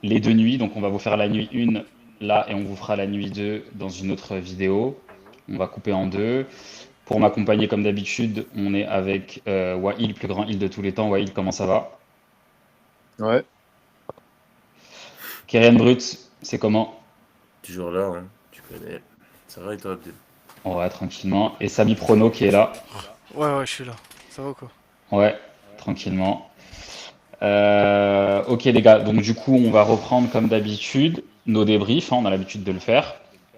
les deux nuits. Donc, on va vous faire la nuit 1 là et on vous fera la nuit 2 dans une autre vidéo. On va couper en deux. Pour m'accompagner, comme d'habitude, on est avec Wahil, le plus grand heal de tous les temps. Wahil, comment ça va? Ouais, Keren Brut, c'est comment? Toujours là, hein, tu connais. Ça va et toi, Abdel? Ouais, tranquillement. Et Samy Prono qui est là. Ouais, ouais, je suis là. Ça va ou quoi? Ouais, tranquillement. Ok les gars, donc du coup on va reprendre comme d'habitude nos débriefs, hein, on a l'habitude de le faire.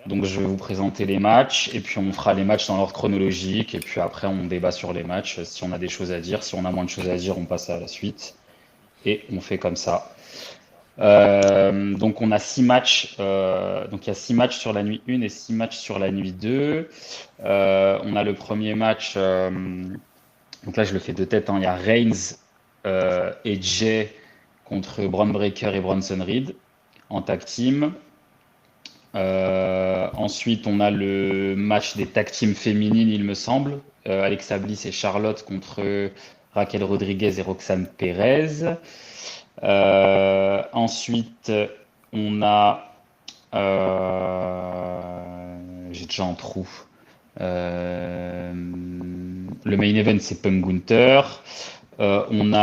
Donc je vais vous présenter les matchs et puis on fera les matchs dans l'ordre chronologique et puis après on débat sur les matchs si on a des choses à dire. Si on a moins de choses à dire, on passe à la suite et on fait comme ça. Donc on a 6 matchs, donc il y a 6 matchs sur la nuit 1 et 6 matchs sur la nuit 2. On a le premier match, donc là je le fais de tête, hein, il y a Reigns et Jay contre Bron Breakker et Bronson Reed en tag team. Ensuite, on a le match des tag teams féminines, il me semble. Alexa Bliss et Charlotte contre Raquel Rodriguez et Roxane Perez. Ensuite, on a. J'ai déjà un trou. Le main event, c'est Punk Gunther. On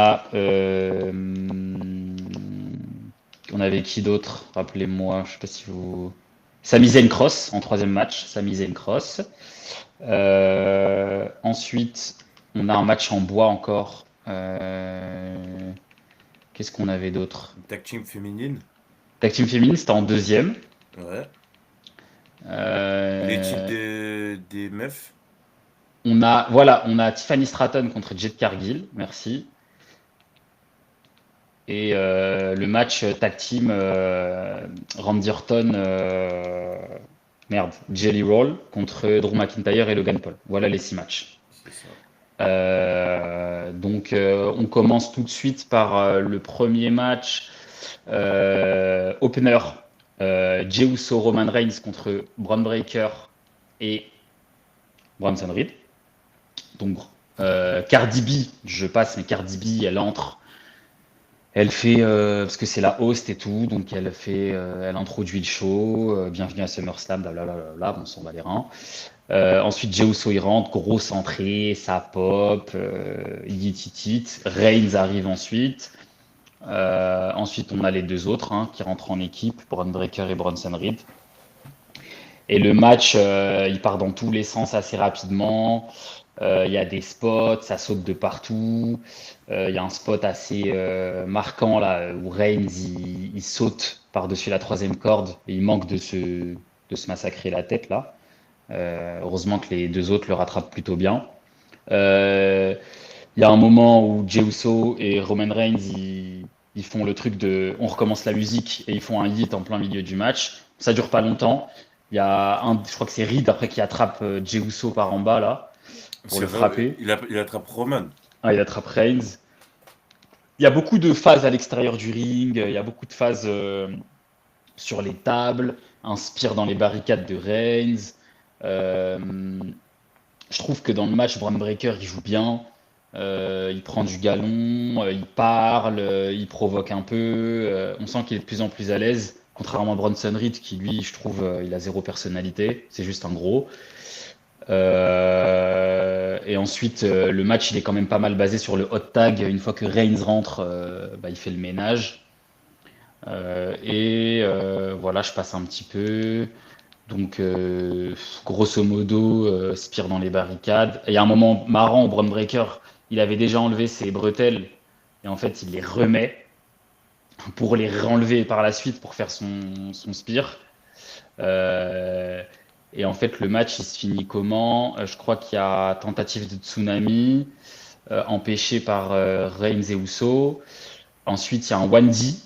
avait qui d'autre? Rappelez-moi, je sais pas si vous. Sami Zayn Cross en troisième match. Sami Zayn Cross. Ensuite, on a un match en bois encore. Qu'est-ce qu'on avait d'autre? Une tag team féminine? Tag team féminine, c'était en deuxième. Ouais. L'équipe Euh, des meufs? on a Tiffany Stratton contre Jade Cargill. Merci. Et le match tag team Randy Orton, merde, Jelly Roll contre Drew McIntyre et Logan Paul. Voilà les 6 matchs. C'est ça. Donc on commence tout de suite par le premier match opener. Jey Uso Roman Reigns contre Braun Breaker et Bronson Reed. Donc Cardi B, je passe, mais Cardi B, elle entre. Elle fait, parce que c'est la host et tout, donc elle introduit le show, bienvenue à SummerSlam, blablabla, bon, on s'en bat les reins. Ensuite, Jey Uso, il rentre, grosse entrée, ça pop, titit. Reigns arrive ensuite. Ensuite, on a les deux autres hein, qui rentrent en équipe, Braun Breaker et Bronson Reed. Et le match, il part dans tous les sens assez rapidement. Il y a des spots, ça saute de partout. Il y a un spot assez marquant là où Reigns il saute par-dessus la troisième corde et il manque de se massacrer la tête là. Heureusement que les deux autres le rattrapent plutôt bien. Euh, Il y a un moment où Jey Uso et Roman Reigns ils font le truc de on recommence la musique et ils font un hit en plein milieu du match. Ça dure pas longtemps. Il y a je crois que c'est Reed après qui attrape Jey Uso par en bas là pour C'est le vrai, frapper. il attrape Roman. Ah, il attrape Reigns. Il y a beaucoup de phases à l'extérieur du ring. Il y a beaucoup de phases sur les tables, un spear dans les barricades de Reigns. Euh, je trouve que dans le match, Bron Breakker, il joue bien. Il prend du galon, il parle, il provoque un peu. On sent qu'il est de plus en plus à l'aise. Contrairement à Bronson Reed, qui lui, je trouve, il a zéro personnalité. C'est juste un gros. Et ensuite, le match, il est quand même pas mal basé sur le hot tag. Une fois que Reigns rentre, bah, il fait le ménage. Voilà, je passe un petit peu. Donc, grosso modo, Spear dans les barricades. Et il y a un moment marrant où Bron Breakker, il avait déjà enlevé ses bretelles et en fait, il les remet pour les renlever par la suite pour faire son Spear. Euh, et en fait, le match, il se finit comment? Je crois qu'il y a tentative de tsunami empêchée par Reigns et Uso. Ensuite, il y a un 1D.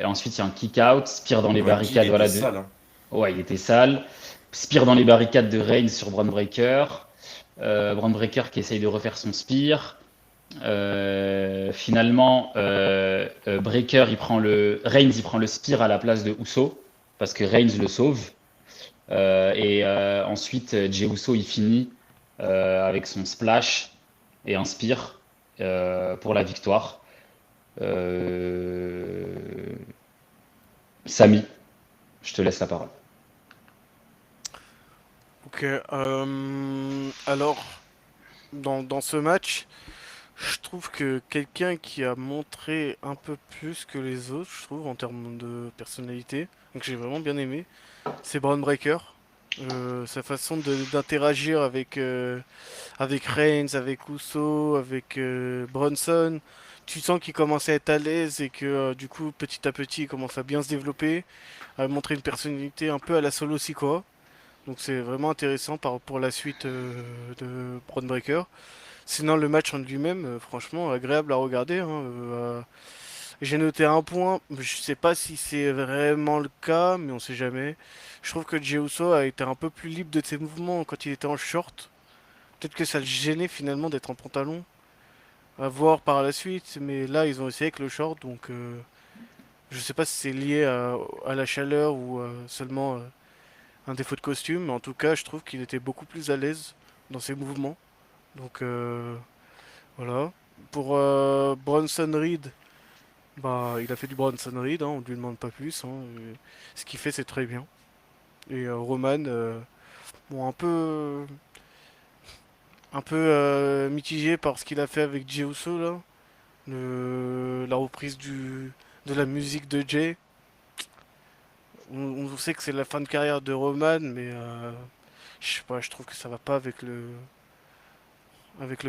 Et ensuite, il y a un kick-out, Spear dans les Wendy, il barricades. était Voilà, sale, hein. ouais, il était sale. Spear dans les barricades de Reigns sur Braun Breaker. Braun Breaker qui essaye de refaire son Spear. Finalement, Breaker, Reigns, il prend le Spear à la place de Uso parce que Reigns le sauve. Ensuite, Jey Uso, il finit avec son splash et un Spear pour la victoire. Samy, je te laisse la parole. Ok. Alors, dans ce match, je trouve que quelqu'un qui a montré un peu plus que les autres, je trouve, en termes de personnalité, donc j'ai vraiment bien aimé, c'est Braun Breaker. Sa façon d'interagir avec Reigns, avec Uso, avec Bronson. Tu sens qu'il commence à être à l'aise et que du coup, petit à petit, il commence à bien se développer, à montrer une personnalité un peu à la Solo Sikoa. Donc c'est vraiment intéressant pour la suite de Braun Breaker. Sinon, le match en lui-même, franchement, agréable à regarder, hein. J'ai noté un point, je sais pas si c'est vraiment le cas, mais on sait jamais. Je trouve que Jey Uso a été un peu plus libre de ses mouvements quand il était en short. Peut-être que ça le gênait finalement d'être en pantalon. À voir par la suite, mais là ils ont essayé avec le short, donc je sais pas si c'est lié à la chaleur ou seulement un défaut de costume, mais en tout cas je trouve qu'il était beaucoup plus à l'aise dans ses mouvements. Donc voilà. Pour Bronson Reed, bah il a fait du Bronson Reed, hein, on lui demande pas plus, hein, ce qu'il fait c'est très bien. Et Roman, bon un peu mitigé par ce qu'il a fait avec Jey Uso là. La reprise de la musique de Jay. On sait que c'est la fin de carrière de Roman, mais je sais pas, je trouve que ça va pas avec le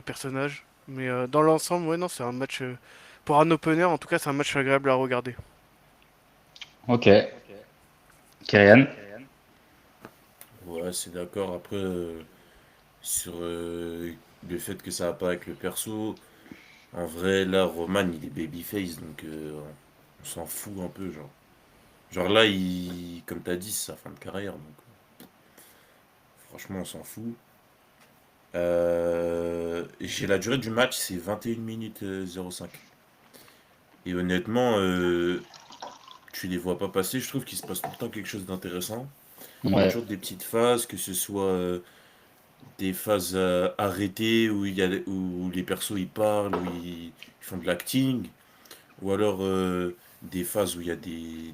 personnage. Mais dans l'ensemble, ouais, non, c'est un match. Pour un opener, en tout cas, c'est un match agréable à regarder. Ok. Kyrian. Ouais, c'est d'accord. Après, sur le fait que ça va pas avec le perso, en vrai, là, Roman, il est babyface, donc on s'en fout un peu, genre. Genre là, comme t'as dit, c'est sa fin de carrière, donc franchement, on s'en fout. J'ai la durée du match, c'est 21 minutes 05. Et honnêtement, tu les vois pas passer. Je trouve qu'il se passe tout le temps quelque chose d'intéressant. Il y a Ouais. toujours des petites phases, que ce soit des phases arrêtées où, où les persos ils parlent, où ils font de l'acting, ou alors des phases où il y a des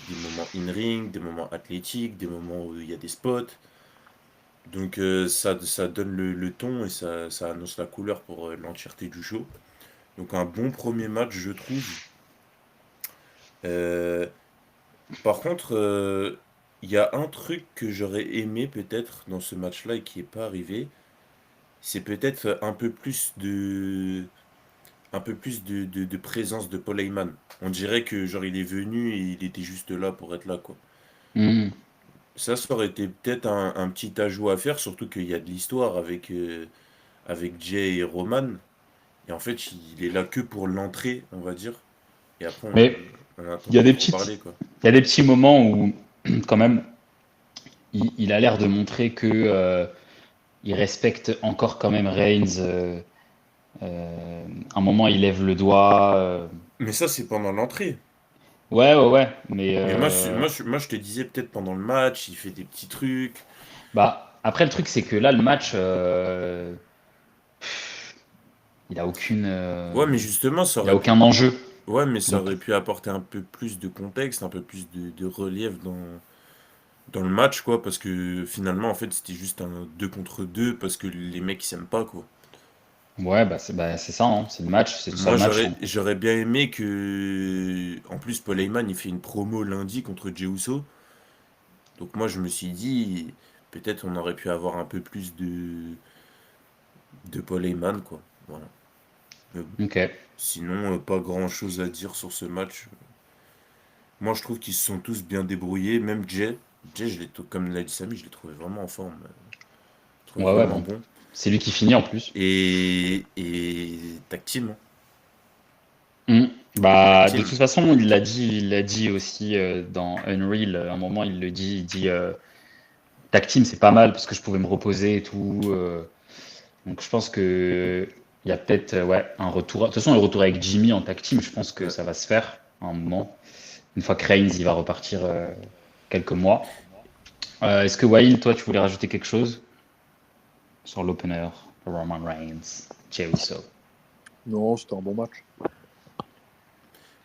moments in-ring, des moments athlétiques, des moments où il y a des spots. Donc ça donne le ton et ça annonce la couleur pour l'entièreté du show. Donc un bon premier match, je trouve. Euh, Par contre, il y a un truc que j'aurais aimé peut-être dans ce match-là et qui n'est pas arrivé. C'est peut-être un peu plus de présence de Paul Heyman. On dirait que genre il est venu et il était juste là pour être là, quoi. Hmm. Ça aurait été peut-être un petit ajout à faire, surtout qu'il y a de l'histoire avec Jay et Roman. Et en fait, il est là que pour l'entrée, on va dire. Et après, Mais on n'entend il y a plus des trop petites, parler, quoi. il y a des petits moments où, quand même, il a l'air de montrer que il respecte encore quand même Reigns. Un moment, il lève le doigt. Mais ça, c'est pendant l'entrée. Ouais, ouais, ouais. Mais Mais moi, je te disais peut-être pendant le match, il fait des petits trucs. bah, après, le truc, c'est que là, le match, il a aucune, Ouais, mais justement, ça il a aurait pu. aucun enjeu. Ouais, mais ça Donc, aurait pu apporter un peu plus de contexte, un peu plus de relief dans le match, quoi. Parce que finalement, en fait, c'était juste un 2 contre 2 parce que les mecs, ils s'aiment pas, quoi. ouais, bah, c'est ça, hein. C'est le match, c'est ça Moi, le match, j'aurais, hein. j'aurais bien aimé que. En plus, Paul Heyman, il fait une promo lundi contre Jey Uso. Donc, moi, je me suis dit, peut-être on aurait pu avoir un peu plus de Paul Heyman, quoi. Voilà. Mais bon. Ok. Sinon, pas grand-chose à dire sur ce match. Moi, je trouve qu'ils se sont tous bien débrouillés. Même Jay. Jay, comme l'a dit Samy, je l'ai trouvé vraiment en forme. Je l'ai trouvé Ouais, ouais, vraiment bon. bon. C'est lui qui finit en plus. Et tactile, hein. Hmm. Bah, de Tactile. toute façon, il l'a dit aussi dans Unreal. À un moment, il dit, tag team, c'est pas mal parce que je pouvais me reposer et tout. Donc, je pense que il y a peut-être, ouais, un retour. De toute façon, le retour avec Jimmy en tag team, je pense que Ouais. ça va se faire à un moment. Une fois que Reigns, il va repartir quelques mois. Est-ce que Wail, toi, tu voulais rajouter quelque chose sur l'opener, Roman Reigns, Jey Uso? Non, c'était un bon match.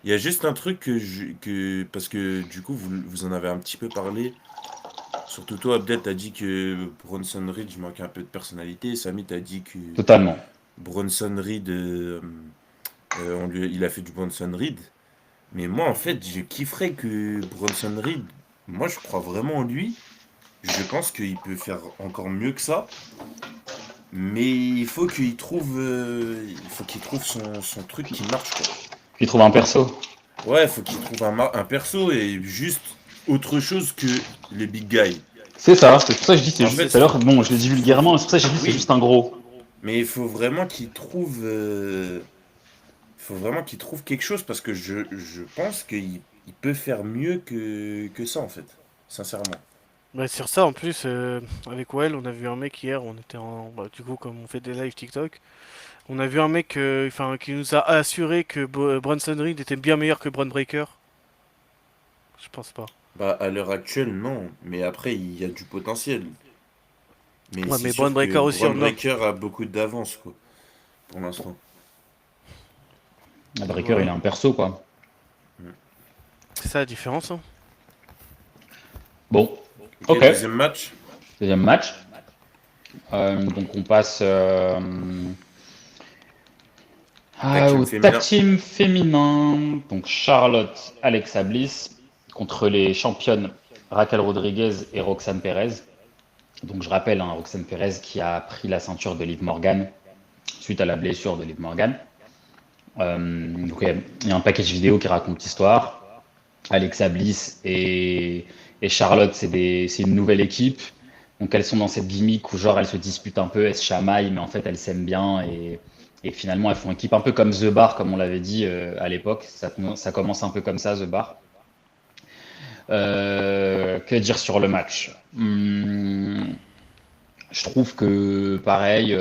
Il y a juste un truc parce que du coup, vous en avez un petit peu parlé. Surtout toi, Abdel, t'as dit que Bronson Reed, je manquais un peu de personnalité. Samy, t'as dit que Totalement. Bronson Reed, il a fait du Bronson Reed. Mais moi, en fait, je kifferais que Bronson Reed, moi, je crois vraiment en lui. Je pense qu'il peut faire encore mieux que ça. Mais il faut qu'il trouve son truc qui marche, quoi. Puis trouve un perso. Ouais, faut qu'il trouve un perso et juste autre chose que le big guy. C'est ça, c'est pour ça que je dis c'est En juste. fait, Tout à l'heure, bon, je l'ai dit faut- vulgairement, c'est pour ça que j'ai dit c'est juste oui, un gros. mais il faut vraiment qu'il trouve quelque chose parce que je pense qu'il peut faire mieux que ça en fait, sincèrement. Bah, sur ça, en plus, avec Well, on a vu un mec hier, on était bah, du coup, comme on fait des lives TikTok, on a vu un mec enfin, qui nous a assuré que Bronson Reed était bien meilleur que Braun Breaker. Je pense pas. Bah à l'heure actuelle non, mais après il y a du potentiel. Mais Ouais, c'est mais Braun sûr que Breaker aussi Braun en or. Breaker a beaucoup d'avance quoi, pour l'instant. Le Breaker, il Voilà. a un perso, quoi. Mm. C'est ça la différence, hein. Bon, Ok, ok. deuxième match. Deuxième match. Donc on passe Tag team au tag féminin. team féminin. Donc Charlotte, Alexa Bliss contre les championnes Raquel Rodriguez et Roxane Perez. Donc je rappelle, hein, Roxane Perez qui a pris la ceinture de Liv Morgan suite à la blessure de Liv Morgan. Donc il y a un package vidéo qui raconte l'histoire. Alexa Bliss et Charlotte, c'est une nouvelle équipe. Donc elles sont dans cette gimmick où genre elles se disputent un peu, elles se chamaillent, mais en fait elles s'aiment bien et finalement elles font équipe un peu comme The Bar, comme on l'avait dit à l'époque. Ça commence un peu comme ça, The Bar. Que dire sur le match? Je trouve que pareil,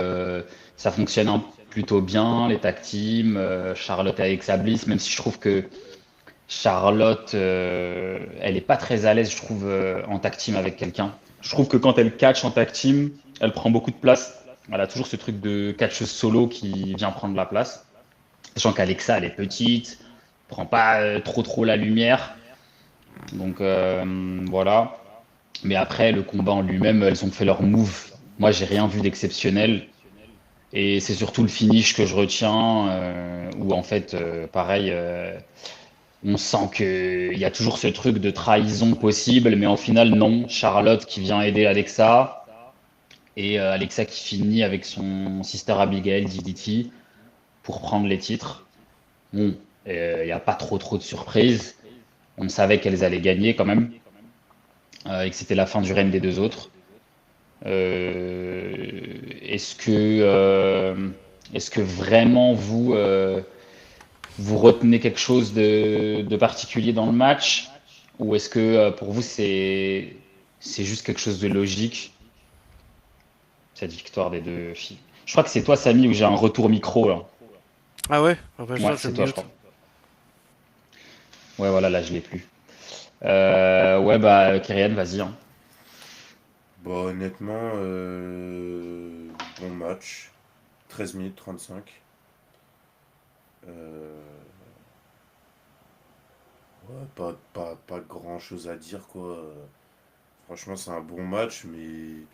ça fonctionne plutôt bien, les tag teams, Charlotte et Alexa Bliss, même si je trouve que Charlotte, elle est pas très à l'aise, je trouve, en tag team avec quelqu'un. Je trouve que quand elle catch en tag team, elle prend beaucoup de place. Elle a toujours ce truc de catcheuse solo qui vient prendre la place. Sachant qu'Alexa, elle est petite, prend pas trop la lumière. Donc voilà. Mais après, le combat en lui-même, elles ont fait leur move. Moi, j'ai rien vu d'exceptionnel. Et c'est surtout le finish que je retiens, où en fait, pareil, on sent qu'il y a toujours ce truc de trahison possible, mais au final, non. Charlotte qui vient aider Alexa, et Alexa qui finit avec son sister Abigail, DDT, pour prendre les titres. Bon, il n'y a pas trop de surprises. On savait qu'elles allaient gagner quand même, et que c'était la fin du règne des deux autres. Euh, est-ce que, euh, est-ce que vraiment vous retenez quelque chose de particulier dans le match? Ou est-ce que pour vous, c'est juste quelque chose de logique, cette victoire des deux filles? Je crois que c'est toi, Samy, où j'ai un retour micro, là. Ah ouais? Ah bah, Ouais, je c'est toi, je mute. crois. Ouais, voilà, là, je l'ai plus. Ouais, bah, Kyrian, vas-y, hein. Bon, honnêtement, bon match. 13 minutes 35. Euh, ouais, pas grand chose à dire, quoi. Franchement, c'est un bon match, mais il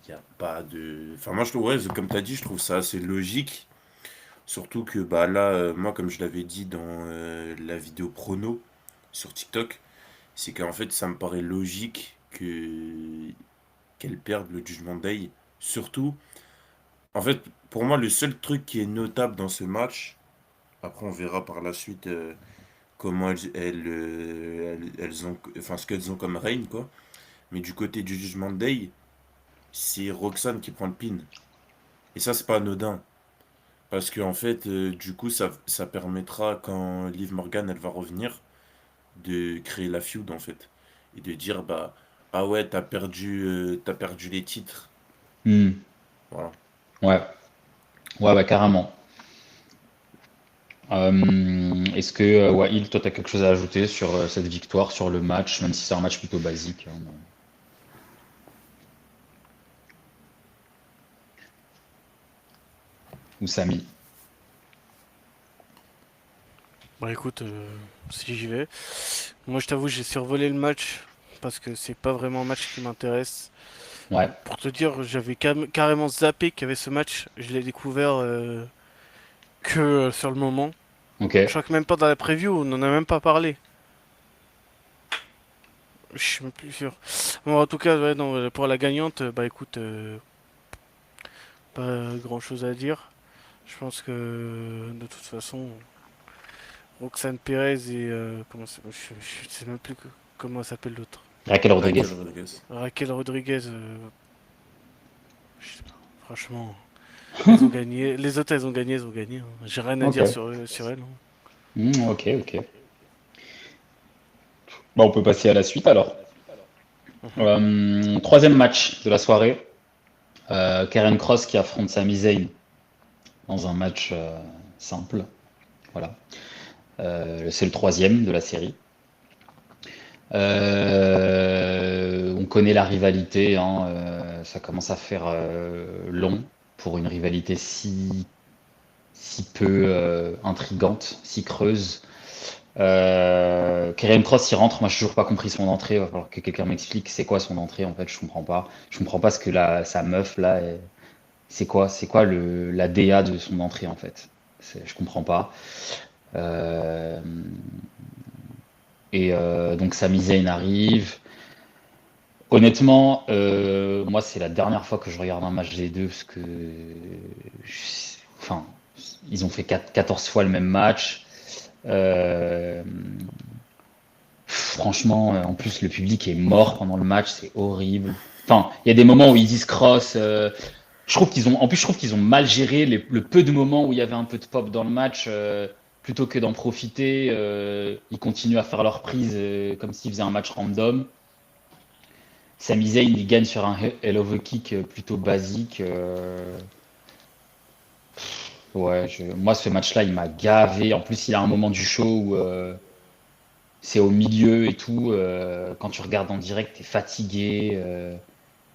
n'y a pas de. Enfin, moi, je trouve, ouais, comme tu as dit, je trouve ça assez logique. Surtout que, bah là, moi, comme je l'avais dit dans la vidéo prono sur TikTok, c'est qu'en fait, ça me paraît logique qu'elle perde le Judgment Day. Surtout, en fait, pour moi, le seul truc qui est notable dans ce match, après, on verra par la suite comment elles ont, enfin, ce qu'elles ont comme règne, quoi. Mais du côté du Judgment Day, c'est Roxanne qui prend le pin. Et ça, c'est pas anodin. Parce que, en fait, du coup, ça permettra, quand Liv Morgan, elle va revenir, de créer la feud, en fait. Et de dire, bah, ah ouais, t'as perdu les titres. Hmm. Voilà. Ouais, ouais, carrément. Est-ce que, Wael, toi, tu as quelque chose à ajouter sur cette victoire, sur le match, même si c'est un match plutôt basique, hein, ou Samy? Bah écoute, si j'y vais. Moi je t'avoue, j'ai survolé le match parce que c'est pas vraiment un match qui m'intéresse. Ouais, Pour te dire, j'avais carrément zappé qu'il y avait ce match. Je l'ai découvert que sur le moment. ok. Je crois que même pas dans la preview, on en a même pas parlé. Je suis même plus sûr. Bon, en tout cas, ouais, non, pour la gagnante, bah écoute, pas grand chose à dire. Je pense que de toute façon, Roxane Perez et je sais même plus comment s'appelle l'autre. Raquel Rodriguez. Raquel Rodriguez. Raquel Rodriguez, je sais pas, franchement, elles ont gagné. Les autres, elles ont gagné, elles ont gagné, hein. J'ai rien à Ok. dire sur elles, hein. Ok, ok. Bah, on peut passer à la suite alors. Troisième match de la soirée. Karen Cross qui affronte Sami Zayn dans un match simple. Voilà. C'est le troisième de la série. On connaît la rivalité, hein, ça commence à faire long pour une rivalité si peu intrigante, si creuse. Karrion Kross il rentre, moi je n'ai toujours pas compris son entrée, il va falloir que quelqu'un m'explique c'est quoi son entrée en fait, je comprends pas. Je comprends pas ce que sa meuf là, c'est quoi la DA de son entrée en fait. Je comprends pas. Euh, donc Sami Zayn arrive. Honnêtement, moi c'est la dernière fois que je regarde un match des deux parce que, enfin, ils ont fait 14 fois le même match. Euh, Franchement, en plus le public est mort pendant le match, c'est horrible. Enfin, il y a des moments où ils disent cross. Je trouve qu'ils ont mal géré le peu de moments où il y avait un peu de pop dans le match. Plutôt que d'en profiter, ils continuent à faire leur prise comme s'ils faisaient un match random. Sami Zayn, il gagne sur un hell of a kick plutôt basique. Ouais, moi ce match-là, il m'a gavé. En plus, il y a un moment du show où c'est au milieu et tout. Quand tu regardes en direct, t'es fatigué.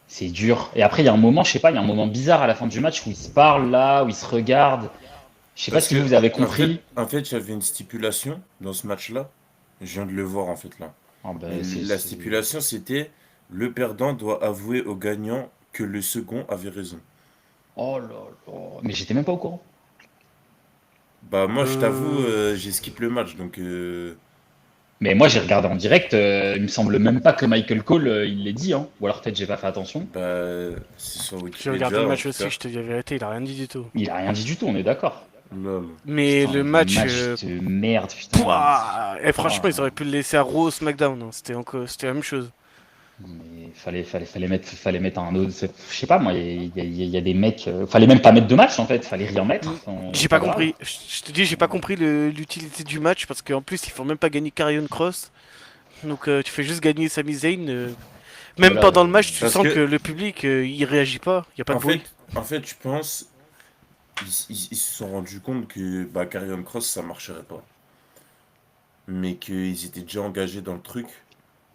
C'est dur. Et après, il y a un moment, je sais pas, il y a un moment bizarre à la fin du match où ils se parlent là, où ils se regardent. Je sais pas Parce si que, vous avez en fait, compris. en fait, j'avais une stipulation dans ce match-là. Je viens de le voir, en fait, là. Ah ben, La stipulation, c'était le perdant doit avouer au gagnant que le second avait raison. Oh là là. Mais j'étais même pas au courant. Bah, moi, je t'avoue, Euh, j'ai skip le match, donc... Mais moi, j'ai regardé en direct. Il me semble même pas que Michael Cole, il l'ait dit, hein. Ou alors peut-être j'ai pas fait attention. bah, c'est sur J'ai regardé le Wikipédia, en match tout aussi, cas. je te dis la vérité, il a rien dit du tout. Il a rien dit du tout, on est d'accord. Lol. Mais Putain, le match, match de merde, putain. pouah, et franchement, Oh, ils auraient pu le laisser à Raw au SmackDown, hein. C'était la même chose. mais fallait mettre un autre. Je sais pas, moi, il y a des mecs. Fallait même pas mettre de match en fait, fallait rien mettre. Enfin, J'ai c'est pas pas grave. compris. Je te dis, j'ai pas compris l'utilité du match parce qu'en plus, ils font même pas gagner Karrion Cross. Donc, tu fais juste gagner Sami Zayn. Même Voilà. pendant le match, tu Parce sens que que, le public, il réagit pas. Il y a pas de bruit. en fait, je pense, ils se sont rendus compte que bah, Karrion Cross, ça marcherait pas. Mais qu'ils étaient déjà engagés dans le truc.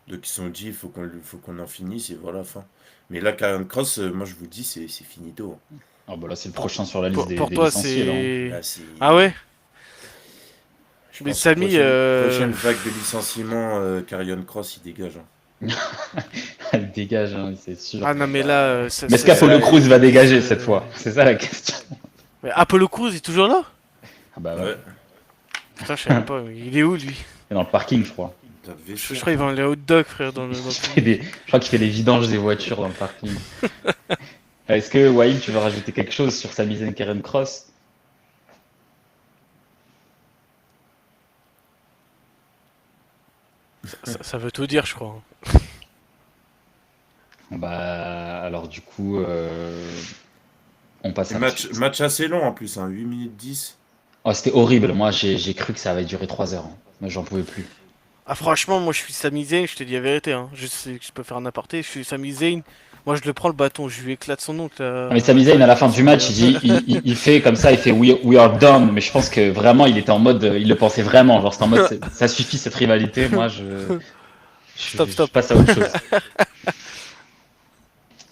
Donc ils se sont dit, faut qu'on en finisse et voilà, fin. Mais là, Karrion Cross, moi je vous dis, c'est finito. Ah bah là, c'est le Pour, prochain sur la liste pour des toi, licenciés là, hein. c'est. Là, c'est... Ah ouais? Je Mais pense Sami, prochaine vague de licenciement, Karrion Cross, il dégage, hein. Elle dégage, hein, c'est sûr. ah non, mais là, Mais est-ce qu'Apollo Crews va dégager cette fois? C'est ça la question. Mais Apollo Crews est toujours là? Ah bah ouais. Ouais, Putain, je sais même pas. Il est où lui? C'est dans le parking, je crois. ça devait Je faire. crois qu'il vend les hot dogs, frère, dans le. Je crois qu'il fait les vidanges des voitures dans le parking. Est-ce que, Wahid, tu veux rajouter quelque chose sur Sami Zayn Karen Cross? Ça veut tout dire, je crois. Bah, alors du coup, on passe à la suite. Match assez long en plus, hein, 8 minutes 10. Oh, c'était horrible. Moi, j'ai cru que ça avait duré 3 heures, hein. Moi, j'en pouvais plus. Ah, franchement, moi je suis Sami Zayn, je te dis la vérité, hein. Je sais que je peux faire un aparté. Je suis Sami Zayn. Moi je le prends le bâton, je lui éclate son oncle. Ah, mais Sami Zayn, à la fin du match, il fait comme ça, il fait we are done. Mais je pense que vraiment, il était en mode, il le pensait vraiment. Genre, c'était en mode, ça suffit cette rivalité. Moi, Stop, je stop. passe à autre chose.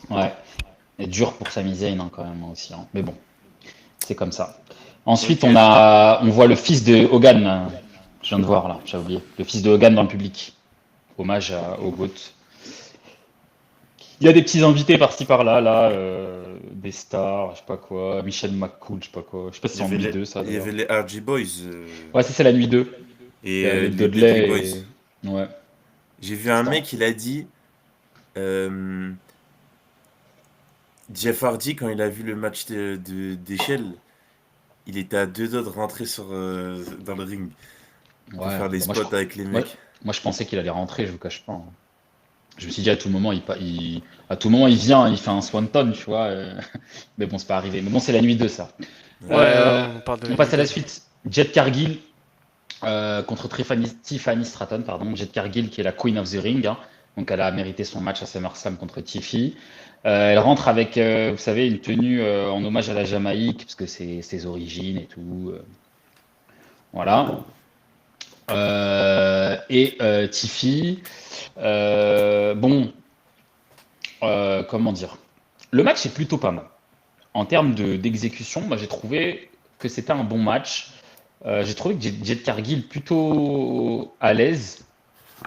Ouais. C'est dur pour Sami Zayn, hein, quand même, aussi, hein. Mais bon, c'est comme ça. Ensuite, Ok. on voit le fils de Hogan, Je viens de voir là, j'ai oublié. Le fils de Hogan dans le public. Hommage au GOAT. Il y a des petits invités par-ci par-là, des stars, je sais pas quoi, Michel McCool, je sais pas quoi. Je sais pas si Il y c'est en avait nuit les, 2 ça il y d'ailleurs. avait les RG Boys Ouais, c'est la nuit 2. et Il y a les les Dudley Dudley Boys. et. Ouais, J'ai vu un c'était mec, il a dit euh, Jeff Hardy, quand il a vu le match d'échelle, il était à 2 doigts de rentrer dans le ring pour Ouais, faire les bah spots avec les moi, mecs. moi, je pensais qu'il allait rentrer, je vous cache pas, hein. Je me suis dit à tout moment, à tout moment, il vient, il fait un swanton, tu vois. Mais bon, c'est pas arrivé. Mais bon, c'est la nuit 2 ça. Ouais, Ouais. Euh, on parle de on la passe nuit à la 2. suite. Jet Cargill contre Tiffany Stratton, pardon. Jet Cargill qui est la Queen of the Ring, hein. Donc elle a mérité son match à SummerSlam contre Tiffy. Elle rentre avec, vous savez, une tenue en hommage à la Jamaïque, parce que c'est ses origines et tout. Voilà. Tiffy, bon, comment dire? Le match est plutôt pas mal. En termes d'exécution, moi j'ai trouvé que c'était un bon match. J'ai trouvé que Jet Cargill plutôt à l'aise.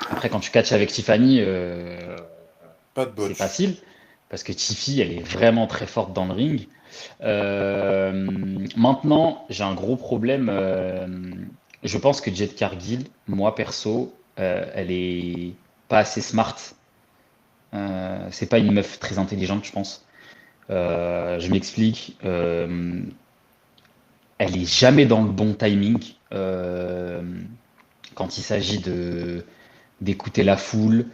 Après, quand tu catches avec Tiffany, Pas de c'est botch. facile parce que Tiffy, elle est vraiment très forte dans le ring. Maintenant, j'ai un gros problème. Je pense que Jet Cargill, moi perso, elle est pas assez smart. C'est pas une meuf très intelligente, je pense. Je m'explique. Elle est jamais dans le bon timing quand il s'agit de d'écouter la foule,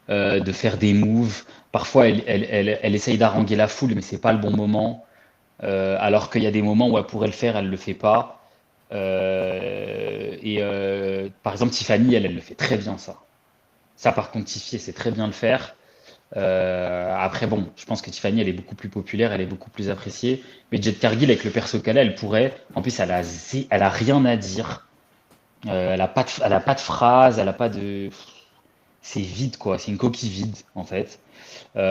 de faire des moves. Parfois, elle essaye d'haranguer la foule, mais c'est pas le bon moment. Alors qu'il y a des moments où elle pourrait le faire, elle le fait pas. Par exemple, Tiffany, elle le fait très bien ça. Ça, par contre, Tiffy, elle sait très bien le faire. Après, bon, je pense que Tiffany, elle est beaucoup plus populaire, elle est beaucoup plus appréciée. Mais Jet Cargill, avec le perso qu'elle a, elle pourrait. En plus, elle a rien à dire. Elle a pas de phrase, elle a pas de. C'est vide, quoi. C'est une coquille vide, en fait. Moi,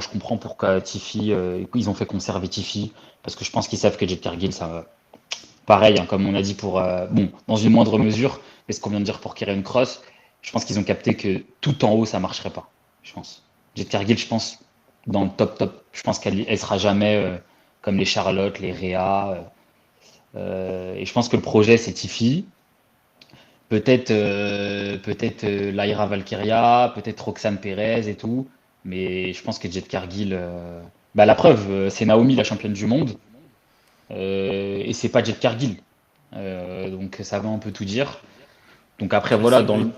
je comprends pourquoi Tiffy, ils ont fait conserver Tiffy, parce que je pense qu'ils savent que Jet Cargill, ça, pareil, hein, comme on a dit pour, bon, dans une moindre mesure, mais ce qu'on vient de dire pour Kieran Cross, je pense qu'ils ont capté que tout en haut, ça marcherait pas. Je pense. Jet Cargill, je pense, dans le top top, je pense qu'elle sera jamais comme les Charlotte, les Rhea. Et je pense que le projet, c'est Tiffy. Peut-être Lyra Valkyria, peut-être Roxane Perez et tout. Mais je pense que Jet Cargill, bah, la preuve, c'est Naomi, la championne du monde. Et c'est pas Jet Cargill. Donc ça va un peu tout dire. Donc après, voilà, Chelsea dans le Green.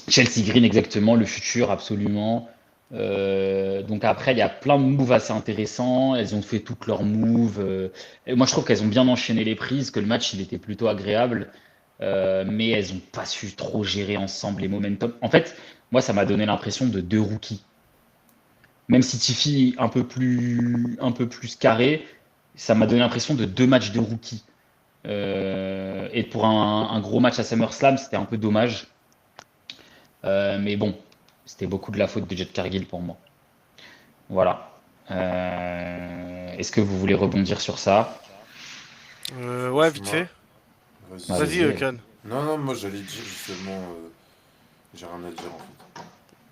Chelsea Green exactement, le futur absolument. Donc après, il y a plein de moves assez intéressants. Elles ont fait toutes leurs moves. Et moi, je trouve qu'elles ont bien enchaîné les prises, que le match, il était plutôt agréable. Mais elles ont pas su trop gérer ensemble les momentum. En fait, moi, ça m'a donné l'impression de deux rookies. Même si Tiffy est un peu plus carré, ça m'a donné l'impression de deux matchs de rookies. Et pour un gros match à SummerSlam, c'était un peu dommage. Mais bon, c'était beaucoup de la faute de Jet Cargill pour moi. Voilà. Est-ce que vous voulez rebondir sur ça? Ouais, vite Franchement, fait. vas-y. Vas-y, Allez-y, Khan. Non, non, moi j'allais dire justement, j'ai rien à dire en fait.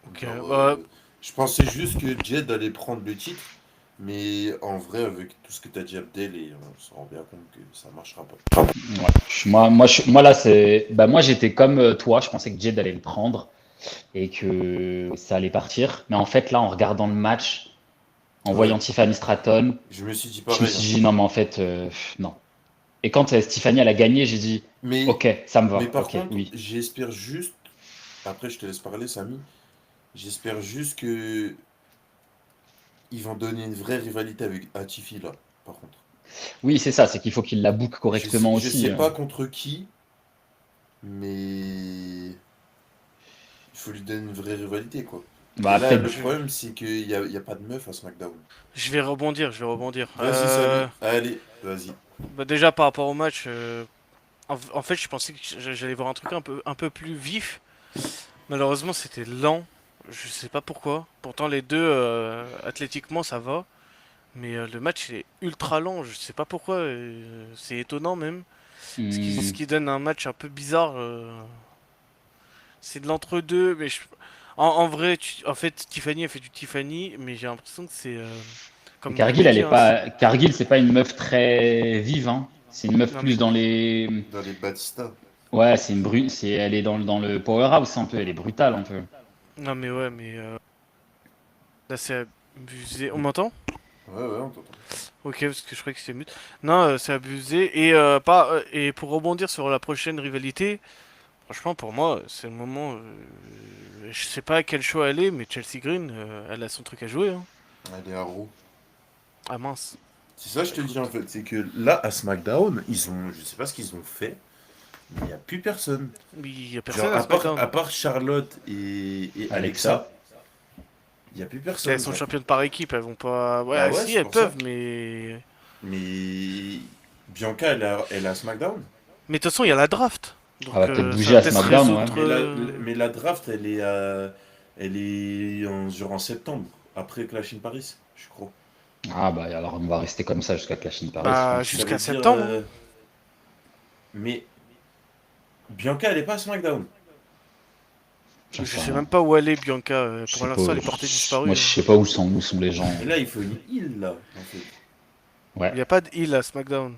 Ok, Genre, bah, je pensais juste que Jed allait prendre le titre, mais en vrai, avec tout ce que t'as dit Abdel, et on se rend bien compte que ça marchera pas. ouais. Moi là, moi j'étais comme toi. Je pensais que Jed allait le prendre et que ça allait partir. Mais en fait, là, en regardant le match, en Ouais, voyant Tiffany Stratton, je me suis dit je me pareil, suis hein. dit non, mais en fait, non. Et quand Tiffany elle a gagné, j'ai dit Mais, ok, ça me mais va, par ok, contre, oui. j'espère juste, après je te laisse parler, Samy, j'espère juste que ils vont donner une vraie rivalité avec Atifi là, par contre. Oui, c'est ça, c'est qu'il faut qu'il la book correctement Je aussi. sais pas contre qui, mais il faut lui donner une vraie rivalité, quoi. Et Bah, là, peut-être. le problème, c'est qu'il y a pas de meuf à SmackDown. je vais rebondir, je vais rebondir. Vas-y, Samy, allez, vas-y. Bah déjà par rapport au match, en fait, je pensais que j'allais voir un truc un peu plus vif. Malheureusement, c'était lent. Je sais pas pourquoi. Pourtant, les deux, athlétiquement, ça va. Mais le match, il est ultra lent. Je sais pas pourquoi. C'est étonnant même. Ce Hmm. qui donne un match un peu bizarre. C'est de l'entre-deux, mais en vrai, en fait, Tiffany a fait du Tiffany, mais j'ai l'impression que c'est, Et comme Cargill, Dreamy elle dit, est hein, pas. Cargill, c'est pas une meuf très vive, hein. C'est une meuf non plus mais, dans les. Dans les Batista. Ouais, c'est une elle est dans le powerhouse un peu. Elle est brutale un peu. non mais ouais, mais là c'est abusé. On m'entend? Ouais, ouais, on t'entend. Ok, parce que je croyais que c'était mute. Non, c'est abusé. Et pas et pour rebondir sur la prochaine rivalité, franchement pour moi, c'est le moment. Je sais pas à quel choix elle est, mais Chelsea Green, elle a son truc à jouer. Hein. Allez, à Raw. Ah mince. C'est ça, je te dis en Écoute, fait. C'est que là, à SmackDown, ils ont. Je sais pas ce qu'ils ont fait, mais il n'y a plus personne. il y a personne Genre, à SmackDown. à part Charlotte et Alexa. Alexa, il n'y a plus Elles personne. sont Genre. championnes par équipe, elles vont pas. Bah Ouais, ouais, si, c'est elles pour ça. peuvent, mais. Mais Bianca, elle est à SmackDown. Mais de toute façon, il y a la draft. Elle Donc va peut-être ça bouger va à peut-être SmackDown, ouais. résoudre. Mais la draft, elle est en septembre, après Clash in Paris, je crois. Ah bah alors on va rester comme ça jusqu'à Clash in Paris, je Bah, pense. Ça jusqu'à veut dire. septembre. Hein. Mais Bianca, elle est pas à SmackDown. J'en Je sais sais rien. même pas où elle est, Bianca. Je Pour sais pas. l'instant, elle est portée Moi, disparue. je Hein. sais pas où sont les gens. Et là, il faut une île, là, en fait. Ouais. Il n'y a pas de heal à SmackDown.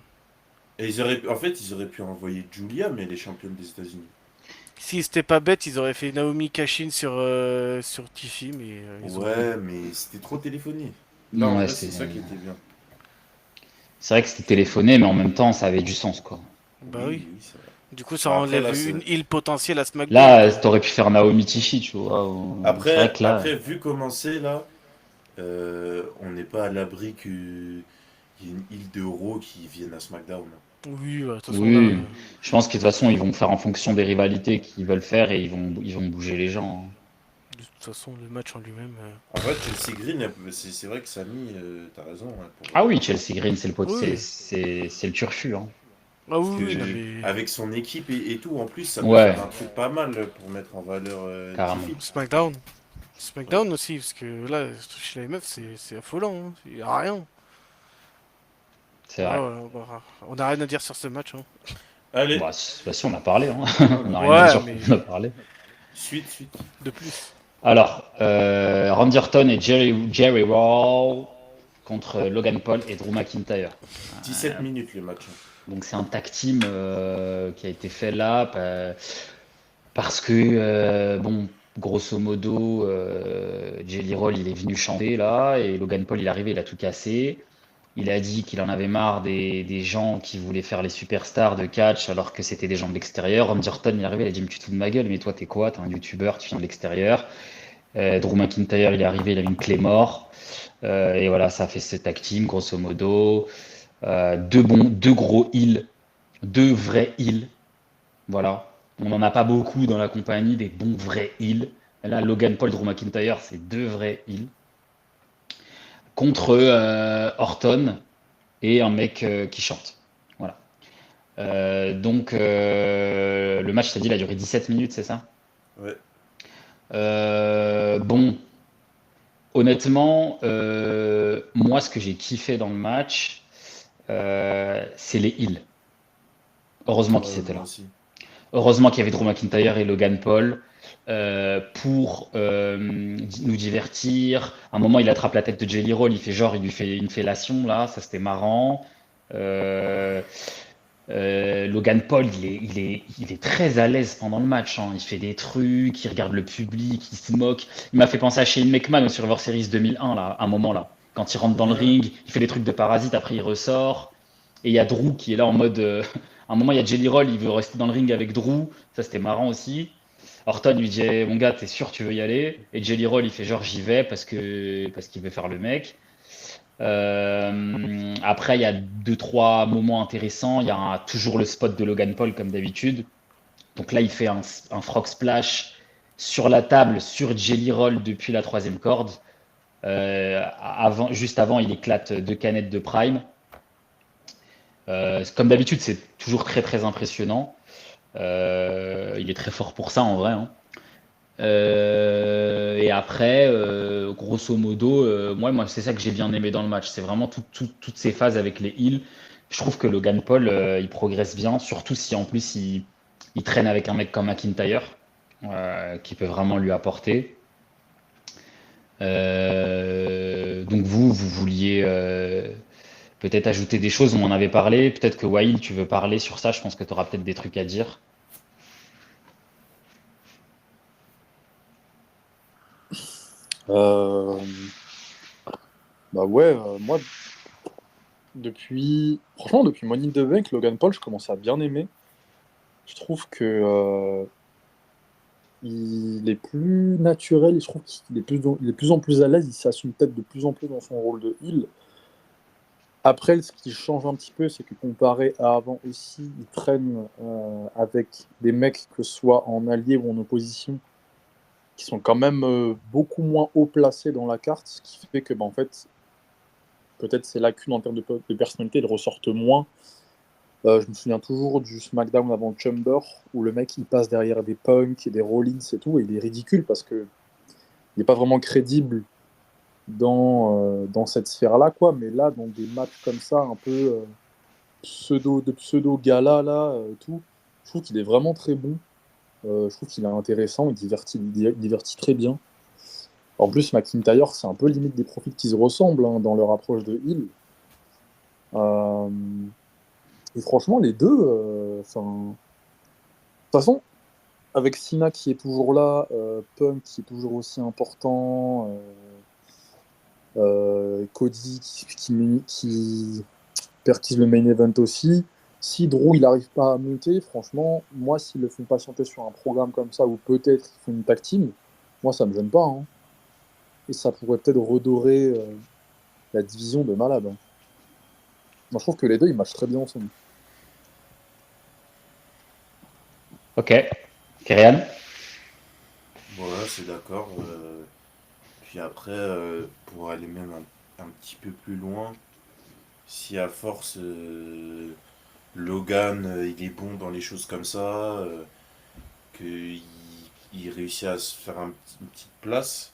Et en fait, ils auraient pu envoyer Julia, mais elle est championne des États-Unis. Si c'était pas bête, ils auraient fait Naomi Cashin sur Tiffy, mais ils ont. Ouais, mais c'était trop téléphoné. Là, en Ouais, vrai, c'est ça qui était bien. c'est vrai que c'était téléphoné, mais en même temps, ça avait du sens, quoi. Bah Oui, oui. oui, c'est vrai. Du coup, ça Bon, après, là, enlève une heal potentielle à SmackDown, Là, quoi. t'aurais pu faire Naomi Tichy, tu vois. C'est vrai que là, Après, vu comment c'est, là, on n'est pas à l'abri qu'il y ait une île d'euros qui vienne à SmackDown. Oui, de toute façon, là. oui, je pense que de toute façon, ils vont faire en fonction des rivalités qu'ils veulent faire et ils vont bouger les gens, hein. De toute façon, le match en lui-même. En fait, Chelsea Green, c'est vrai que Samy, t'as raison. Hein, Ah oui, Chelsea Green, c'est le pot, Oui. c'est le turfu, hein. Ah parce oui, oui, non, que mais. avec son équipe et tout, en plus, ça peut Ouais, faire un truc pas mal pour mettre en valeur carrément. Tiffy. SmackDown. Ouais. SmackDown aussi, parce que là, chez les meufs, c'est affolant. Hein. Il y a rien. C'est Ah vrai. ouais, bah, on a rien à dire sur ce match. Hein. Allez, Bah, si on a parlé, hein. On n'a rien à Ouais, dire, mais on a parlé. suite. de plus. Alors, Randy Orton et Jerry Raw contre Logan Paul et Drew McIntyre. 17 minutes le match. Hein. Donc c'est un tag team qui a été fait là parce que, bon, grosso modo, Jelly Roll, il est venu chanter là, et Logan Paul, il est arrivé, il a tout cassé. Il a dit qu'il en avait marre des gens qui voulaient faire les superstars de catch alors que c'était des gens de l'extérieur. Randy Orton, il est arrivé, il a dit, mais tu te fous de ma gueule, mais toi, t'es quoi? T'es un youtubeur, tu viens de l'extérieur. Drew McIntyre, il est arrivé, il avait une clé mort. Et voilà, ça a fait ce tag team, grosso modo. Deux gros heals, deux vrais heals. Voilà. On n'en a pas beaucoup dans la compagnie, des bons vrais heals. Là, Logan Paul, Drew McIntyre, c'est deux vrais heals. Contre Orton et un mec qui chante. Voilà. Le match, t'as dit, il a duré 17 minutes, c'est ça? Ouais. Bon, honnêtement, moi, ce que j'ai kiffé dans le match, c'est les heals. Heureusement qu'ils étaient Moi là. aussi. Heureusement qu'il y avait Drew McIntyre et Logan Paul pour nous divertir. À un moment, il attrape la tête de Jelly Roll, il fait genre, il lui fait une fellation là, ça c'était marrant. Euh, Logan Paul, il est très à l'aise pendant le match, hein. Il fait des trucs, il regarde le public, il se moque. Il m'a fait penser à Shane McMahon au Survivor Series 2001, là, à un moment là. Quand il rentre dans le ring, il fait des trucs de parasite, après il ressort. Et il y a Drew qui est là en mode. À un moment, il y a Jelly Roll, il veut rester dans le ring avec Drew. Ça, c'était marrant aussi. Orton lui dit eh, mon gars, t'es sûr tu veux y aller? Et Jelly Roll, il fait genre j'y vais parce qu'il veut faire le mec. Après, il y a deux, trois moments intéressants. Il y a toujours le spot de Logan Paul, comme d'habitude. Donc là, il fait un frog splash sur la table, sur Jelly Roll depuis la troisième corde. Juste avant, il éclate deux canettes de Prime. Comme d'habitude, c'est toujours très très impressionnant. Il est très fort pour ça en vrai, hein. Et après, grosso modo, moi c'est ça que j'ai bien aimé dans le match. C'est vraiment toutes ces phases avec les heals. Je trouve que Logan Paul, il progresse bien, surtout si en plus il traîne avec un mec comme McIntyre, qui peut vraiment lui apporter. Donc vous vouliez peut-être ajouter des choses, on en avait parlé, peut-être que Wail, tu veux parler sur ça, je pense que tu auras peut-être des trucs à dire. Euh, Bah ouais, moi, franchement, depuis Money in the Bank, Logan Paul, je commence à bien aimer. Je trouve que il est plus naturel, et je trouve qu'il est il est de plus en plus à l'aise, il s'assume peut-être de plus en plus dans son rôle de heel. Après, ce qui change un petit peu, c'est que comparé à avant aussi, il traîne avec des mecs, que ce soit en allié ou en opposition, qui sont quand même beaucoup moins haut placés dans la carte, ce qui fait que, bah, en fait, peut-être ces lacunes en termes de personnalité, elles ressortent moins. Je me souviens toujours du SmackDown avant Chamber, où le mec, il passe derrière des Punk et des Rollins et tout, et il est ridicule parce que il n'est pas vraiment crédible dans cette sphère-là, quoi. Mais là, dans des matchs comme ça, un peu pseudo-gala, là, tout, je trouve qu'il est vraiment très bon. Je trouve qu'il est intéressant, il divertit très bien. En plus, McIntyre, c'est un peu limite des profils qui se ressemblent hein, dans leur approche de heel. Euh, et franchement, les deux, de toute façon, avec Cena qui est toujours là, Punk qui est toujours aussi important, Cody qui perquise le main event aussi. Si Drew il n'arrive pas à monter, franchement, moi s'ils le font patienter sur un programme comme ça, ou peut-être ils font une tag team, moi ça me gêne pas. Hein. Et ça pourrait peut-être redorer la division de malade. Hein. Moi je trouve que les deux ils matchent très bien ensemble. Ok. Kyrian? Voilà, c'est d'accord. Puis après, pour aller même un petit peu plus loin, si à force Logan il est bon dans les choses comme ça, qu'il il réussit à se faire une petite place,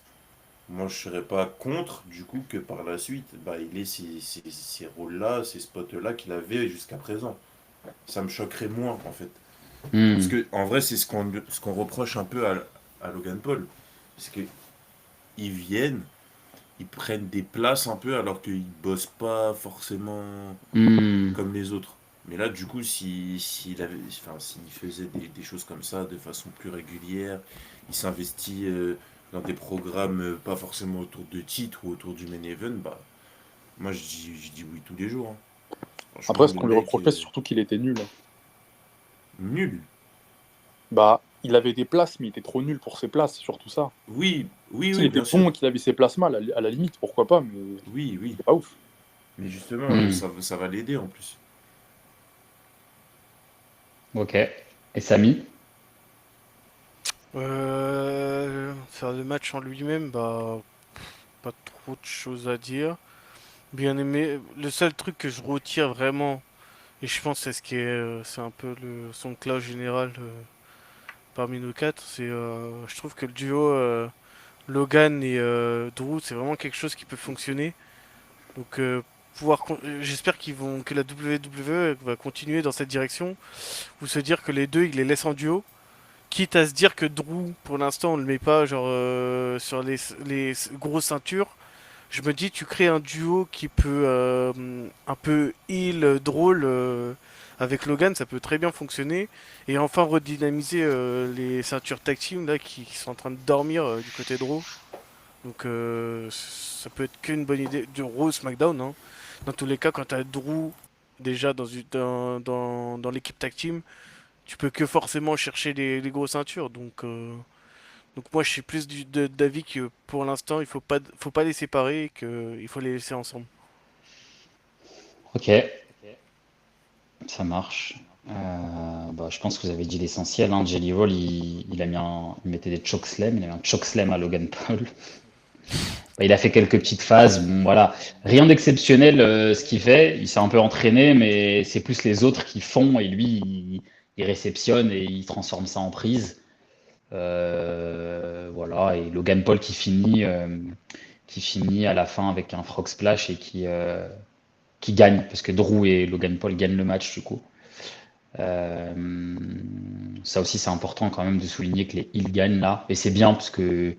moi je serais pas contre du coup que par la suite bah, il ait ces rôles-là, ces spots-là qu'il avait jusqu'à présent. Ça me choquerait moins en fait. Parce Hmm. que en vrai c'est ce qu'on reproche un peu à Logan Paul. C'est qu'ils viennent, ils prennent des places un peu alors qu'ils bossent pas forcément Hmm. comme les autres. Mais là, du coup, s'il faisait des choses comme ça de façon plus régulière, il s'investit dans des programmes pas forcément autour de titres ou autour du main event, bah, moi je dis oui tous les jours. Hein. Après, Franchement, ce le qu'on lui mec, reprochait, c'est surtout qu'il était nul. Hein. nul. Bah, il avait des places, mais il était trop nul pour ses places, c'est surtout ça. Oui, oui, S'il oui, était bien sûr. bon et qu'il avait ses places mal, à la limite, pourquoi pas, mais Oui, oui. c'était pas ouf. Mais justement, Hmm. ça va l'aider en plus. Ok. Et Samy? Faire le match en lui-même, bah, pas trop de choses à dire. Bien aimé. Le seul truc que je retire vraiment, et je pense que c'est ce qui est, c'est un peu son clash général parmi nos quatre, je trouve que le duo Logan et Drew, c'est vraiment quelque chose qui peut fonctionner. Donc, j'espère que la WWE va continuer dans cette direction, ou se dire que les deux, ils les laissent en duo. Quitte à se dire que Drew, pour l'instant, on le met pas genre sur les grosses ceintures. Je me dis, tu crées un duo qui peut un peu heal, drôle avec Logan, ça peut très bien fonctionner. Et enfin redynamiser les ceintures tag team là qui sont en train de dormir du côté de Raw. Donc ça peut être qu'une bonne idée de Raw SmackDown. Hein. Dans tous les cas, quand t'as Drew déjà dans l'équipe tag team, tu peux que forcément chercher les grosses ceintures. Donc moi je suis plus d'avis que pour l'instant faut pas les séparer et qu'il faut les laisser ensemble. Ok. Ça marche. Bah, je pense que vous avez dit l'essentiel. Hein. Jelly Roll, il mettait des chokeslam. Il a mis un chokeslam à Logan Paul. Bah, il a fait quelques petites phases. Bon, voilà. Rien d'exceptionnel ce qu'il fait. Il s'est un peu entraîné, mais c'est plus les autres qui font et lui, il réceptionne et il transforme ça en prise. Voilà. Et Logan Paul qui finit à la fin avec un frog splash et qui qui gagnent, parce que Drew et Logan Paul gagnent le match du coup. Euh, Ça aussi, c'est important quand même de souligner que les heels gagnent là. Et c'est bien parce que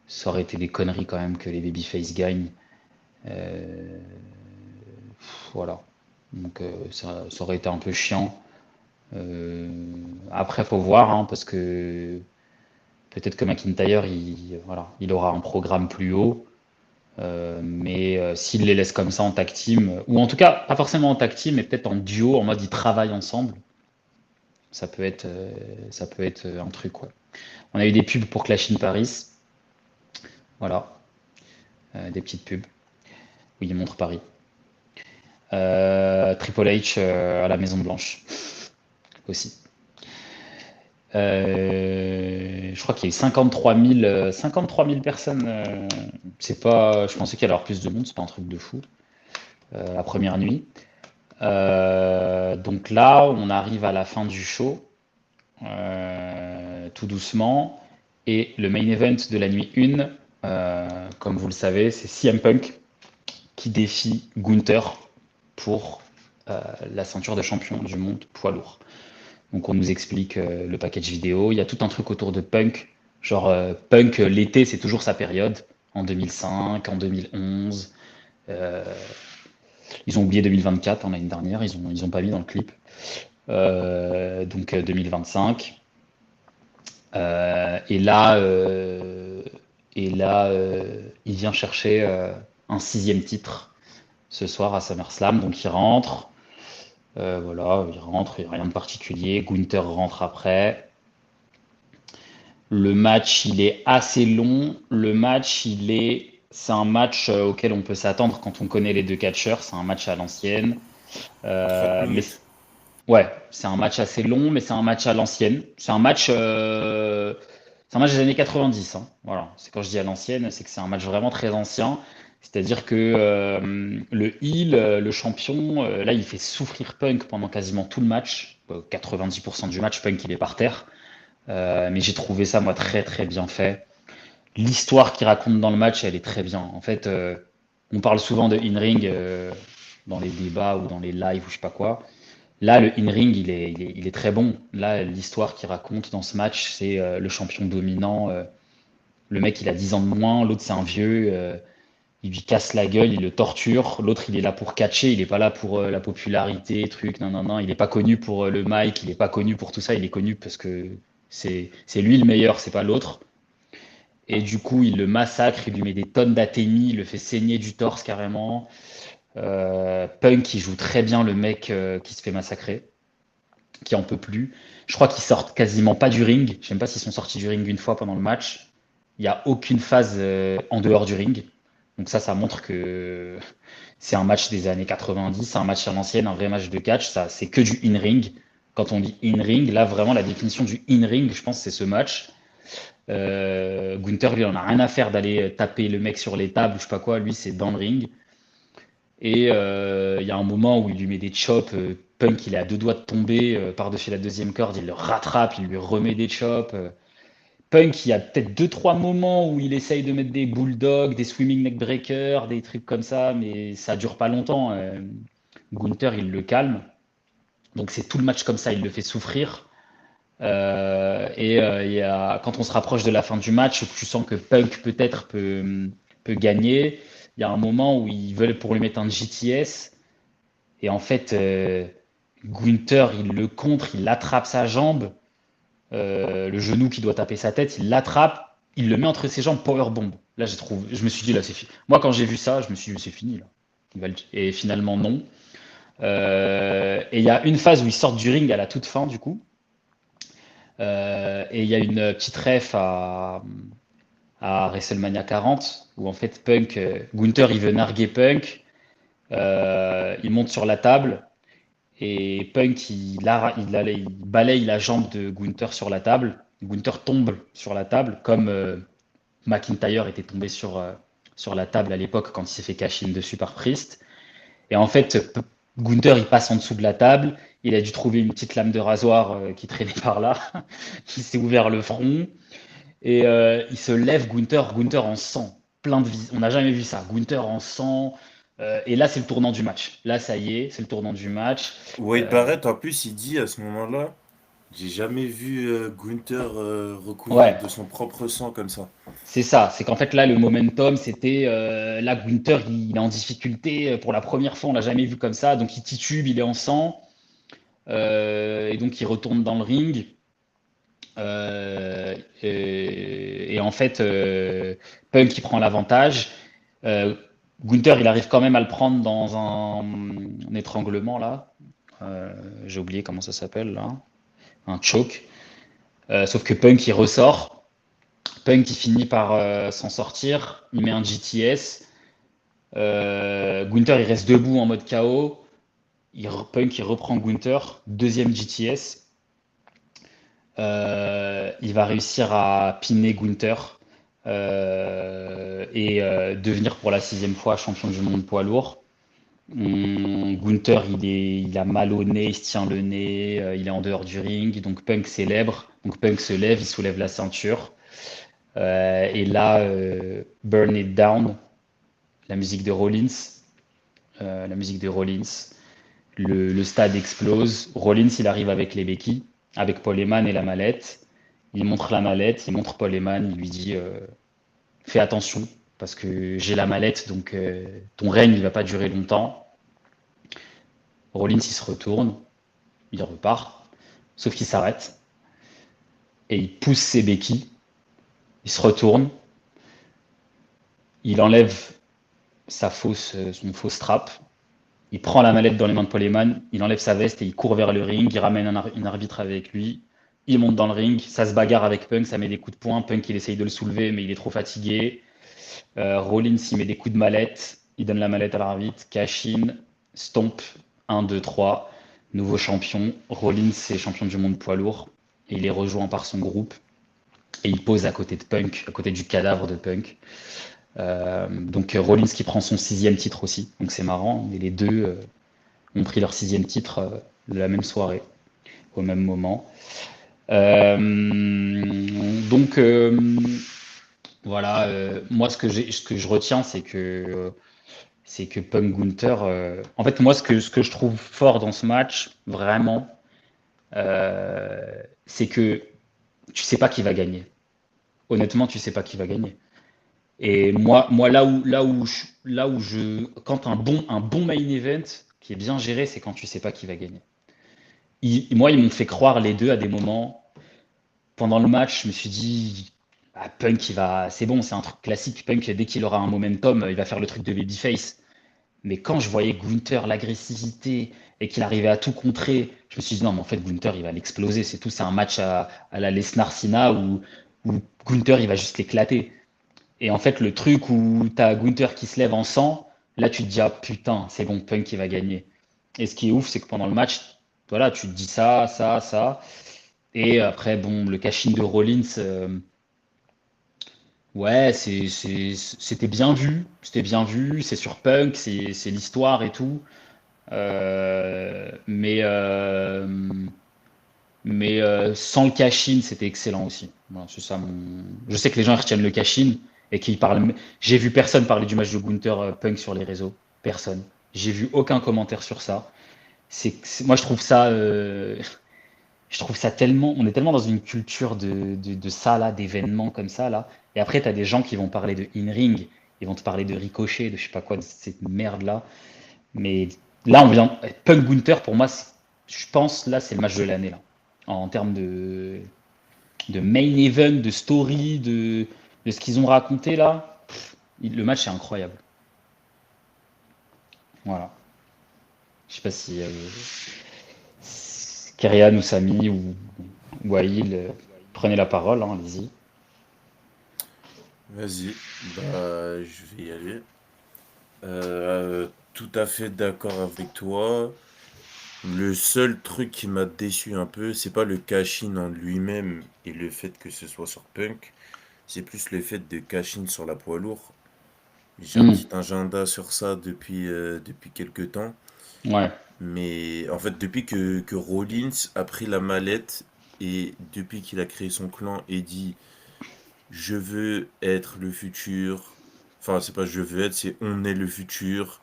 ça aurait été des conneries quand même que les babyface gagnent. Euh, voilà. Donc ça aurait été un peu chiant. Euh, Après, faut voir, hein, parce que peut-être que McIntyre, voilà, il aura un programme plus haut. Mais s'il les laisse comme ça en tag team, ou en tout cas, pas forcément en tag team, mais peut-être en duo, en mode ils travaillent ensemble, ça peut être, euh, ça peut être un truc, ouais. On a eu des pubs pour Clash in Paris, voilà, des petites pubs où ils montrent Paris. Triple H à la Maison Blanche aussi. Je crois qu'il y a eu 53 000 personnes. C'est pas, je pensais qu'il y allait y avoir plus de monde, c'est pas un truc de fou. La première nuit. Donc là, on arrive à la fin du show, tout doucement. Et le main event de la nuit 1, comme vous le savez, c'est CM Punk qui défie Gunther pour la ceinture de champion du monde poids lourd. Donc on nous explique le package vidéo. Il y a tout un truc autour de Punk. Genre Punk, l'été, c'est toujours sa période. En 2005, en 2011. Euh, Ils ont oublié 2024, hein, l'année dernière. Ils ont pas mis dans le clip. Donc 2025. Et là, il vient chercher un 6e titre ce soir à SummerSlam. Donc il rentre. Voilà, il rentre, il n'y a rien de particulier. Gunther rentre après. Le match, il est assez long. C'est un match auquel on peut s'attendre quand on connaît les deux catcheurs. C'est un match à l'ancienne. 30 Mais minutes. ouais, c'est un match assez long, mais c'est un match à l'ancienne. C'est un match des années 90, hein. Voilà. C'est quand je dis à l'ancienne, c'est que c'est un match vraiment très ancien. C'est-à-dire que le heel, le champion, là, il fait souffrir Punk pendant quasiment tout le match. 90% du match, Punk, il est par terre. Mais j'ai trouvé ça, moi, très, très bien fait. L'histoire qu'il raconte dans le match, elle est très bien. En fait, on parle souvent de in-ring dans les débats ou dans les lives ou je sais pas quoi. Là, le in-ring, il est très bon. Là, l'histoire qu'il raconte dans ce match, c'est le champion dominant. Le mec, il a 10 ans de moins, l'autre, c'est un vieux. Il lui casse la gueule, il le torture. L'autre, il est là pour catcher, il est pas là pour la popularité, truc. Non, non, non. Il est pas connu pour le mic, il est pas connu pour tout ça. Il est connu parce que c'est lui le meilleur, c'est pas l'autre. Et du coup, il le massacre, il lui met des tonnes d'athénie, il le fait saigner du torse carrément. Punk, il joue très bien le mec qui se fait massacrer, qui en peut plus. Je crois qu'ils sortent quasiment pas du ring. Je sais même pas s'ils sont sortis du ring une fois pendant le match. Il n'y a aucune phase en dehors du ring. Donc ça montre que c'est un match des années 90, c'est un match à l'ancienne, un vrai match de catch. Ça, c'est que du in-ring. Quand on dit in-ring, là vraiment la définition du in-ring, je pense, c'est ce match. Gunther, lui, on a rien à faire d'aller taper le mec sur les tables ou je sais pas quoi. Lui, c'est dans le ring. Et il y a un moment où il lui met des chops. Punk, il est à deux doigts de tomber par-dessus la deuxième corde. Il le rattrape, il lui remet des chops. Punk, il y a peut-être deux, trois moments où il essaye de mettre des bulldogs, des swimming neck breakers, des trucs comme ça, mais ça dure pas longtemps. Gunther, il le calme. Donc c'est tout le match comme ça, il le fait souffrir. Quand on se rapproche de la fin du match, tu sens que Punk peut-être peut gagner. Il y a un moment où ils veulent pour lui mettre un GTS. Et en fait, Gunther, il le contre, il attrape sa jambe, le genou qui doit taper sa tête, il l'attrape, il le met entre ses jambes, powerbomb. Là, je me suis dit, là, c'est fini. Moi, quand j'ai vu ça, je me suis dit, c'est fini, là. Et finalement, non. Et il y a une phase où ils sortent du ring à la toute fin, du coup. Et il y a une petite ref à WrestleMania 40, où en fait, Gunther, il veut narguer Punk. Il monte sur la table. Et Punk, il balaye la jambe de Gunther sur la table. Gunther tombe sur la table, comme McIntyre était tombé sur la table à l'époque quand il s'est fait cash-in dessus par Priest. Et en fait, Gunther, il passe en dessous de la table. Il a dû trouver une petite lame de rasoir qui traînait par là, qui s'est ouvert le front. Et il se lève, Gunther en sang, plein de vis. On n'a jamais vu ça. Gunther en sang, Et là, c'est le tournant du match. Là, ça y est, c'est le tournant du match. Wade Euh, Barrett, en plus, il dit à ce moment-là, j'ai jamais vu Gunther recouvert ouais, de son propre sang comme ça. c'est ça. C'est qu'en fait, là, le momentum, c'était là, Gunther, il est en difficulté pour la première fois. On l'a jamais vu comme ça. Donc, il titube, il est en sang. Et donc, il retourne dans le ring. Euh, et en fait, Punk, il prend l'avantage. Euh, Gunther, il arrive quand même à le prendre dans un étranglement, là. Euh, j'ai oublié comment ça s'appelle, là. Un choke. Sauf que Punk, il ressort. Punk, il finit par s'en sortir. Il met un GTS. Gunther, il reste debout en mode KO. Punk, il reprend Gunther. Deuxième GTS. Il va réussir à piner Gunther et devenir pour la 6e fois champion du monde poids lourd. Gunther, il a mal au nez, il se tient le nez, il est en dehors du ring, donc Punk célèbre, donc Punk se lève, il soulève la ceinture, et là, Burn It Down, la musique de Rollins, la musique de Rollins, le stade explose, Rollins, il arrive avec les béquilles, avec Paul Heyman et la mallette, il montre la mallette, il montre Paul Heyman, il lui dit fais attention, parce que j'ai la mallette, donc ton règne, il va pas durer longtemps. Rollins, il se retourne, il repart, sauf qu'il s'arrête et il pousse ses béquilles, il se retourne, il enlève son faux strap, il prend la mallette dans les mains de Paul Heyman, il enlève sa veste et il court vers le ring, il ramène une arbitre avec lui, il monte dans le ring, ça se bagarre avec Punk, ça met des coups de poing, Punk il essaye de le soulever mais il est trop fatigué, Rollins il met des coups de mallette, il donne la mallette à l'arbitre, cash in, stomp, 1, 2, 3, nouveau champion, Rollins est champion du monde poids lourd, et il est rejoint par son groupe, et il pose à côté de Punk, à côté du cadavre de Punk. Donc Rollins qui prend son 6e titre aussi, donc c'est marrant, et les deux ont pris leur 6e titre de la même soirée, au même moment. Euh, donc voilà, moi ce que je retiens, c'est que Punk Gunther. En fait, moi ce que je trouve fort dans ce match, vraiment, c'est que tu sais pas qui va gagner. Honnêtement, tu sais pas qui va gagner. Et moi là où quand un bon main event qui est bien géré, c'est quand tu sais pas qui va gagner. Moi, ils m'ont fait croire les deux à des moments. Pendant le match, je me suis dit, ah, Punk, c'est bon, c'est un truc classique. Punk, dès qu'il aura un momentum, il va faire le truc de babyface. Mais quand je voyais Gunther, l'agressivité, et qu'il arrivait à tout contrer, je me suis dit, non, mais en fait, Gunther, il va l'exploser. C'est tout, c'est un match à la Lesnar-Sina où Gunther, il va juste l'éclater. Et en fait, le truc où tu as Gunther qui se lève en sang, là, tu te dis, ah putain, c'est bon, Punk, il va gagner. Et ce qui est ouf, c'est que pendant le match, voilà, tu te dis ça, ça, ça. Et après, bon, le cash-in de Rollins, ouais, c'était bien vu, c'est sur Punk, c'est l'histoire et tout. Euh, mais euh, mais sans le cash-in, c'était excellent aussi. Voilà, c'est ça Je sais que les gens ils retiennent le cash-in et qu'ils parlent. J'ai vu personne parler du match de Gunther Punk sur les réseaux. Personne. J'ai vu aucun commentaire sur ça. Moi, je trouve ça tellement. On est tellement dans une culture de ça, là, d'événements comme ça, là. Et après, tu as des gens qui vont parler de in-ring. Ils vont te parler de Ricochet, de je sais pas quoi, de cette merde-là. Mais là, on vient. Punk Gunther, pour moi, je pense, là, c'est le match de l'année, là. En termes de main event, de story, de ce qu'ils ont raconté, là. Le match est incroyable. Voilà. Je sais pas si Kyrian ou Samy ou Aïl prenez la parole, hein, allez-y. Vas-y, bah je vais y aller. Tout à fait d'accord avec toi. Le seul truc qui m'a déçu un peu, c'est pas le cash-in en lui-même et le fait que ce soit sur Punk, c'est plus le fait de cash-in sur la poids lourd. J'ai un petit Hmm, agenda sur ça depuis quelques temps. ouais. Mais en fait, depuis que Rollins a pris la mallette et depuis qu'il a créé son clan et dit je veux être le futur, enfin, c'est pas je veux être, c'est on est le futur.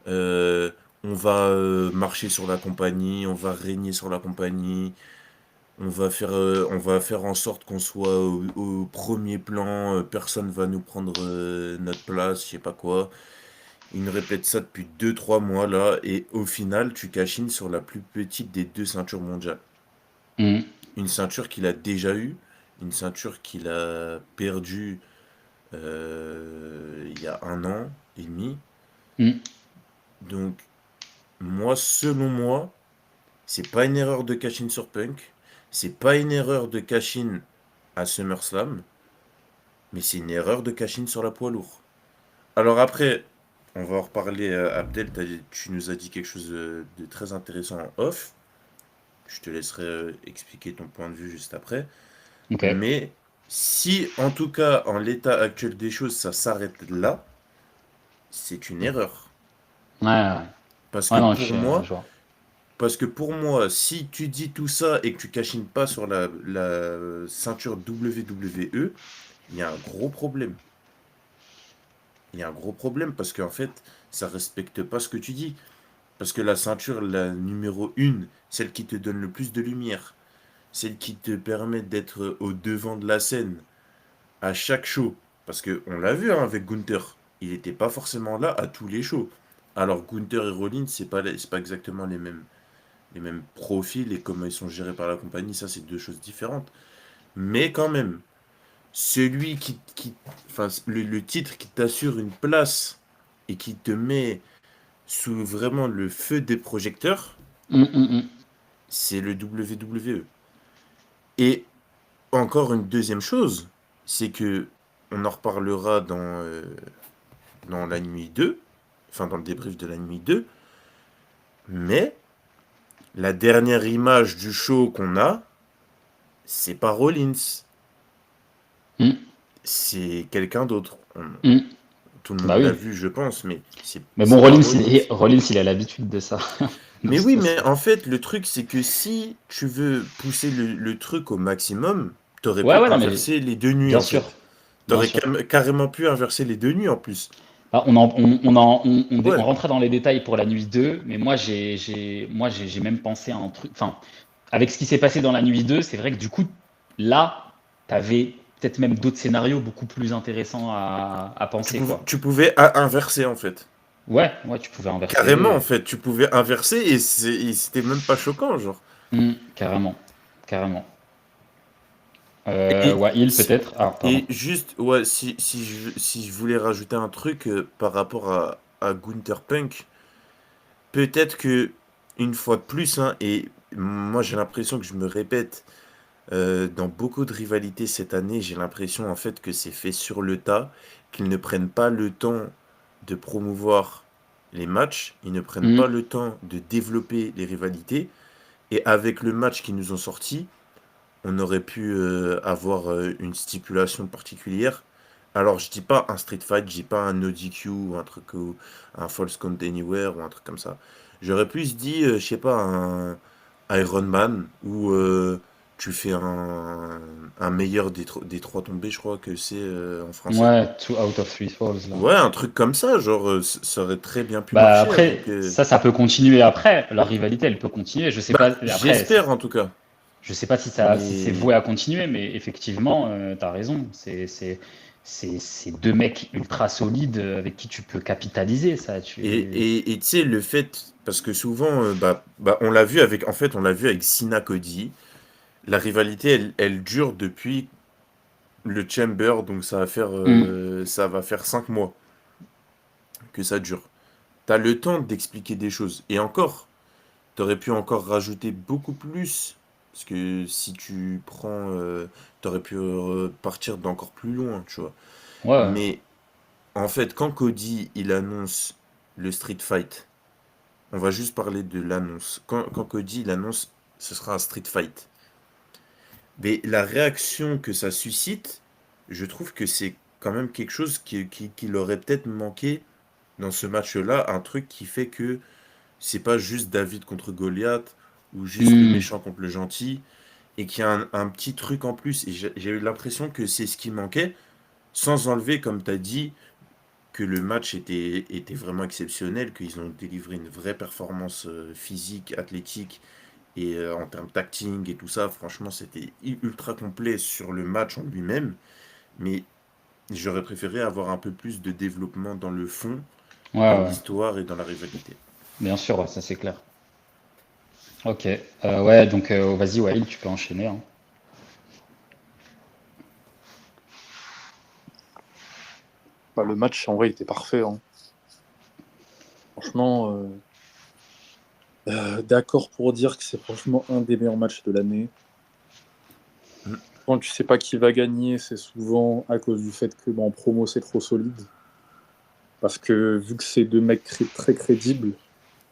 euh, on va marcher sur la compagnie, on va régner sur la compagnie, on va faire en sorte qu'on soit au premier plan, personne va nous prendre notre place, je sais pas quoi. Il nous répète ça depuis 2 3 mois là, et au final, tu cashines sur la plus petite des 2 ceintures mondiales. Mm. Une ceinture qu'il a déjà eue, une ceinture qu'il a perdue il y a 1 an et demi. Mm. Donc, moi, selon moi, c'est pas une erreur de cash-in sur Punk, c'est pas une erreur de cash-in à SummerSlam, mais c'est une erreur de cash-in sur la poids lourd. Alors après, on va en reparler, Abdel, tu nous as dit quelque chose de très intéressant en off. Je te laisserai expliquer ton point de vue juste après. Ok. Ouais, Mais si, en tout cas, en l'état actuel des choses, ça s'arrête là, c'est une erreur. ouais. Ouais. Parce que Ouais, non, pour moi, je vois. si tu dis tout ça et que tu cachines pas sur la ceinture WWE, il y a un gros problème. Il y a un gros problème parce qu'en fait, ça respecte pas ce que tu dis. Parce que la ceinture, la numéro 1, celle qui te donne le plus de lumière, celle qui te permet d'être au devant de la scène à chaque show. Parce que on l'a vu hein, avec Gunther, il n'était pas forcément là à tous les shows. Alors Gunther et Rollins, c'est pas exactement les mêmes profils et comment ils sont gérés par la compagnie, ça c'est deux choses différentes. Mais quand même, celui enfin, le titre qui t'assure une place et qui te met sous vraiment le feu des projecteurs, Mm, mm, mm. c'est le WWE. Et encore une deuxième chose, c'est que on en reparlera dans la nuit 2, enfin dans le débrief de la nuit 2, mais la dernière image du show qu'on a, c'est pas Rollins, Mm, c'est quelqu'un d'autre. mm. Tout le Bah monde l'a oui. vu, je pense, mais c'est Mais bon, c'est pas Rollins. Rollins, il a l'habitude de ça. De Mais toute oui, mais façon. en fait, le truc, c'est que si tu veux pousser le truc au maximum, t'aurais Ouais, pu ouais, non, mais inverser les deux nuits, bien en sûr. fait. Bien T'aurais sûr. carrément pu inverser les deux nuits, en plus. Ah, on Ouais, rentrait dans les détails pour la nuit 2, mais j'ai même pensé à un truc. Enfin, avec ce qui s'est passé dans la nuit 2, c'est vrai que du coup, là, tu avais peut-être même d'autres scénarios beaucoup plus intéressants à penser, quoi. tu pouvais inverser, en fait. Ouais, ouais, tu pouvais Carrément, en inverser. fait. Tu pouvais inverser et c'était même pas choquant, genre. Carrément. Carrément. Et, Ouais, il si- peut-être. Ah, pardon. et juste, ouais, si je voulais rajouter un truc par rapport à Gunther Punk, peut-être que, une fois de plus, hein, et moi j'ai l'impression que je me répète, dans beaucoup de rivalités cette année, j'ai l'impression en fait que c'est fait sur le tas, qu'ils ne prennent pas le temps de promouvoir les matchs, ils ne prennent pas Hmm. le temps de développer les rivalités, et avec le match qu'ils nous ont sorti, on aurait pu avoir une stipulation particulière. Alors je dis pas un street fight, je dis pas un no DQ ou un truc ou un false count anywhere ou un truc comme ça. J'aurais plus dit, je sais pas, un Iron Man où tu fais un meilleur des trois tombés, je crois que c'est en français. Ouais, two out of three falls, là. Ouais, un truc comme ça, genre ça aurait très bien pu Bah marcher après, avec. ça peut continuer après. Leur rivalité, elle peut continuer. Je sais Bah, pas. Après, j'espère en tout cas. je sais pas si c'est Mais voué à continuer, mais effectivement, t'as raison. C'est deux mecs ultra solides avec qui tu peux capitaliser, ça. et tu sais, le fait, parce que souvent, on l'a vu avec, en fait, on l'a vu avec Sina Cody, la rivalité, elle dure depuis le Chamber, donc Hmm. ça va faire 5 mois que ça dure. T'as le temps d'expliquer des choses. Et encore, t'aurais pu encore rajouter beaucoup plus, parce que si tu prends, t'aurais pu partir d'encore plus loin, tu vois. Ouais. Mais en fait, quand Cody, il annonce le Street Fight, on va juste parler de l'annonce. Quand Cody il annonce ce sera un street fight. Mais la réaction que ça suscite, je trouve que c'est quand même quelque chose qui leur aurait peut-être manqué dans ce match-là. Un truc qui fait que c'est pas juste David contre Goliath ou juste le Hmm. méchant contre le gentil et qu'il y a un petit truc en plus. Et j'ai eu l'impression que c'est ce qui manquait, sans enlever, comme tu as dit, que le match était vraiment exceptionnel, qu'ils ont délivré une vraie performance physique, athlétique et en termes tacting et tout ça. Franchement, c'était ultra complet sur le match en lui-même. Mais j'aurais préféré avoir un peu plus de développement dans le fond, Ouais, dans ouais, l'histoire et dans la rivalité. bien sûr, ouais, ça c'est clair. Ok, ouais, donc vas-y, Wael, tu peux enchaîner, hein. Bah, le match, en vrai, il était parfait, hein. Franchement, d'accord pour dire que c'est franchement un des meilleurs matchs de l'année. Mm. Quand tu sais pas qui va gagner, c'est souvent à cause du fait que en promo, c'est trop solide. Parce que vu que c'est deux mecs très crédibles,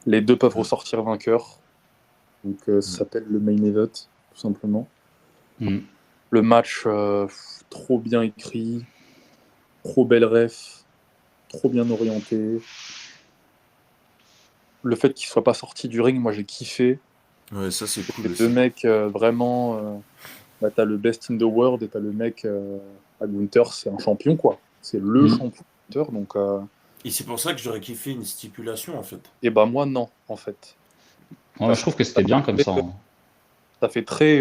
les deux peuvent Mm. ressortir vainqueurs. Donc ça Mm. s'appelle le main event, tout simplement. Hmm. Le match, trop bien écrit, trop belle ref, trop bien orienté. Le fait qu'il soit pas sorti du ring, moi j'ai kiffé. Ouais, ça c'est Les cool deux aussi. mecs, vraiment, bah, t'as le best in the world et t'as le mec à Gunther, c'est un champion, quoi. C'est le Hmm. champion Gunther, donc... Et c'est pour ça que j'aurais kiffé une stipulation en fait. et bah moi, non, en fait. Ouais, je Parce que trouve que c'était bien comme ça, hein. ça fait très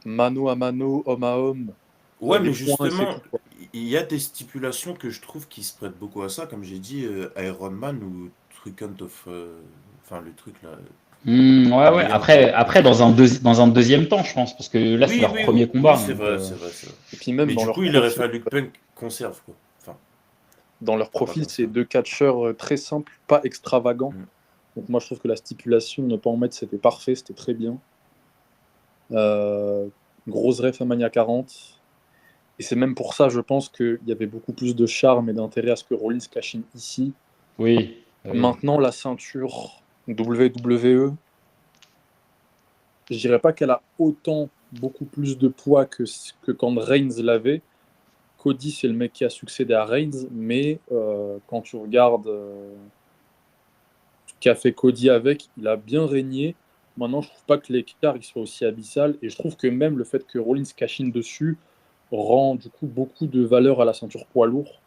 mano à mano, homme à homme, Ouais, les mais points et c'est justement, tout, quoi. il y a des stipulations que je trouve qui se prêtent beaucoup à ça, comme j'ai dit, Iron Man ou Trucant of. Enfin, le truc là. Ouais, ouais. Rien de. Après dans un deuxième temps, je pense, parce que là, c'est Oui, leur oui, premier oui, combat. c'est Donc, vrai, c'est vrai, c'est vrai. Et puis même Mais du coup, il aurait fallu que Punk conserve, quoi. Enfin, dans leur on va profil, dire c'est ça. deux catcheurs très simples, pas extravagants. Mm. Donc moi, je trouve que la stipulation, ne pas en mettre, c'était parfait, c'était très bien. Euh, Grosse ref à Mania 40. Et c'est même pour ça, je pense qu'il y avait beaucoup plus de charme et d'intérêt à ce que Rollins cash in ici. oui, oui. Maintenant, la ceinture WWE, je dirais pas qu'elle a autant, beaucoup plus de poids que quand Reigns l'avait. Cody, c'est le mec qui a succédé à Reigns, mais quand tu regardes ce qu'a fait Cody avec, il a bien régné. Maintenant, je trouve pas que l'écart il soit aussi abyssal, et je trouve que même le fait que Rollins cash in dessus rend du coup beaucoup de valeur à la ceinture poids lourd.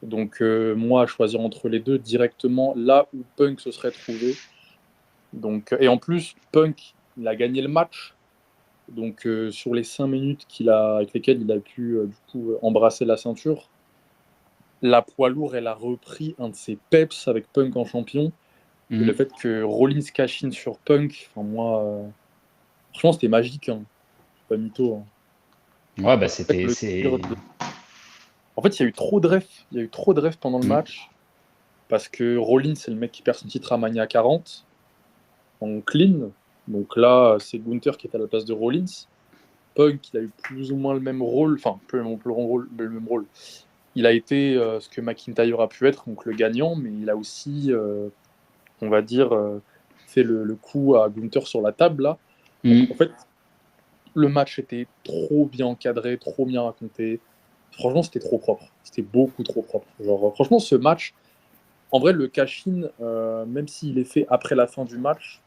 Donc moi, à choisir entre les deux directement, là où Punk se serait trouvé. Donc, et en plus, Punk, il a gagné le match. Donc sur les 5 minutes avec lesquelles il a pu du coup embrasser la ceinture, la poids lourd, elle a repris un de ses peps avec Punk en champion. Et le Hmm. fait que Rollins cash in sur Punk, enfin moi, franchement, c'était magique, hein. C'est pas mytho, hein. Ouais, bah En fait, c'était, le c'est. en fait, il y a eu trop de refs. Il y a eu trop de refs pendant le Hmm. match. Parce que Rollins, c'est le mec qui perd son titre à Mania 40 en clean. Donc là, c'est Gunther qui est à la place de Rollins. Punk, il a eu plus ou moins le même rôle. Enfin, peu le même rôle. Il a été ce que McIntyre a pu être, donc le gagnant, mais il a aussi, on va dire, fait le coup à Gunther sur la table là. Donc en Hmm. fait, le match était trop bien encadré, trop bien raconté. Franchement, c'était trop propre. C'était beaucoup trop propre. Genre, franchement, ce match, en vrai, le cash-in, même s'il est fait après la fin du match,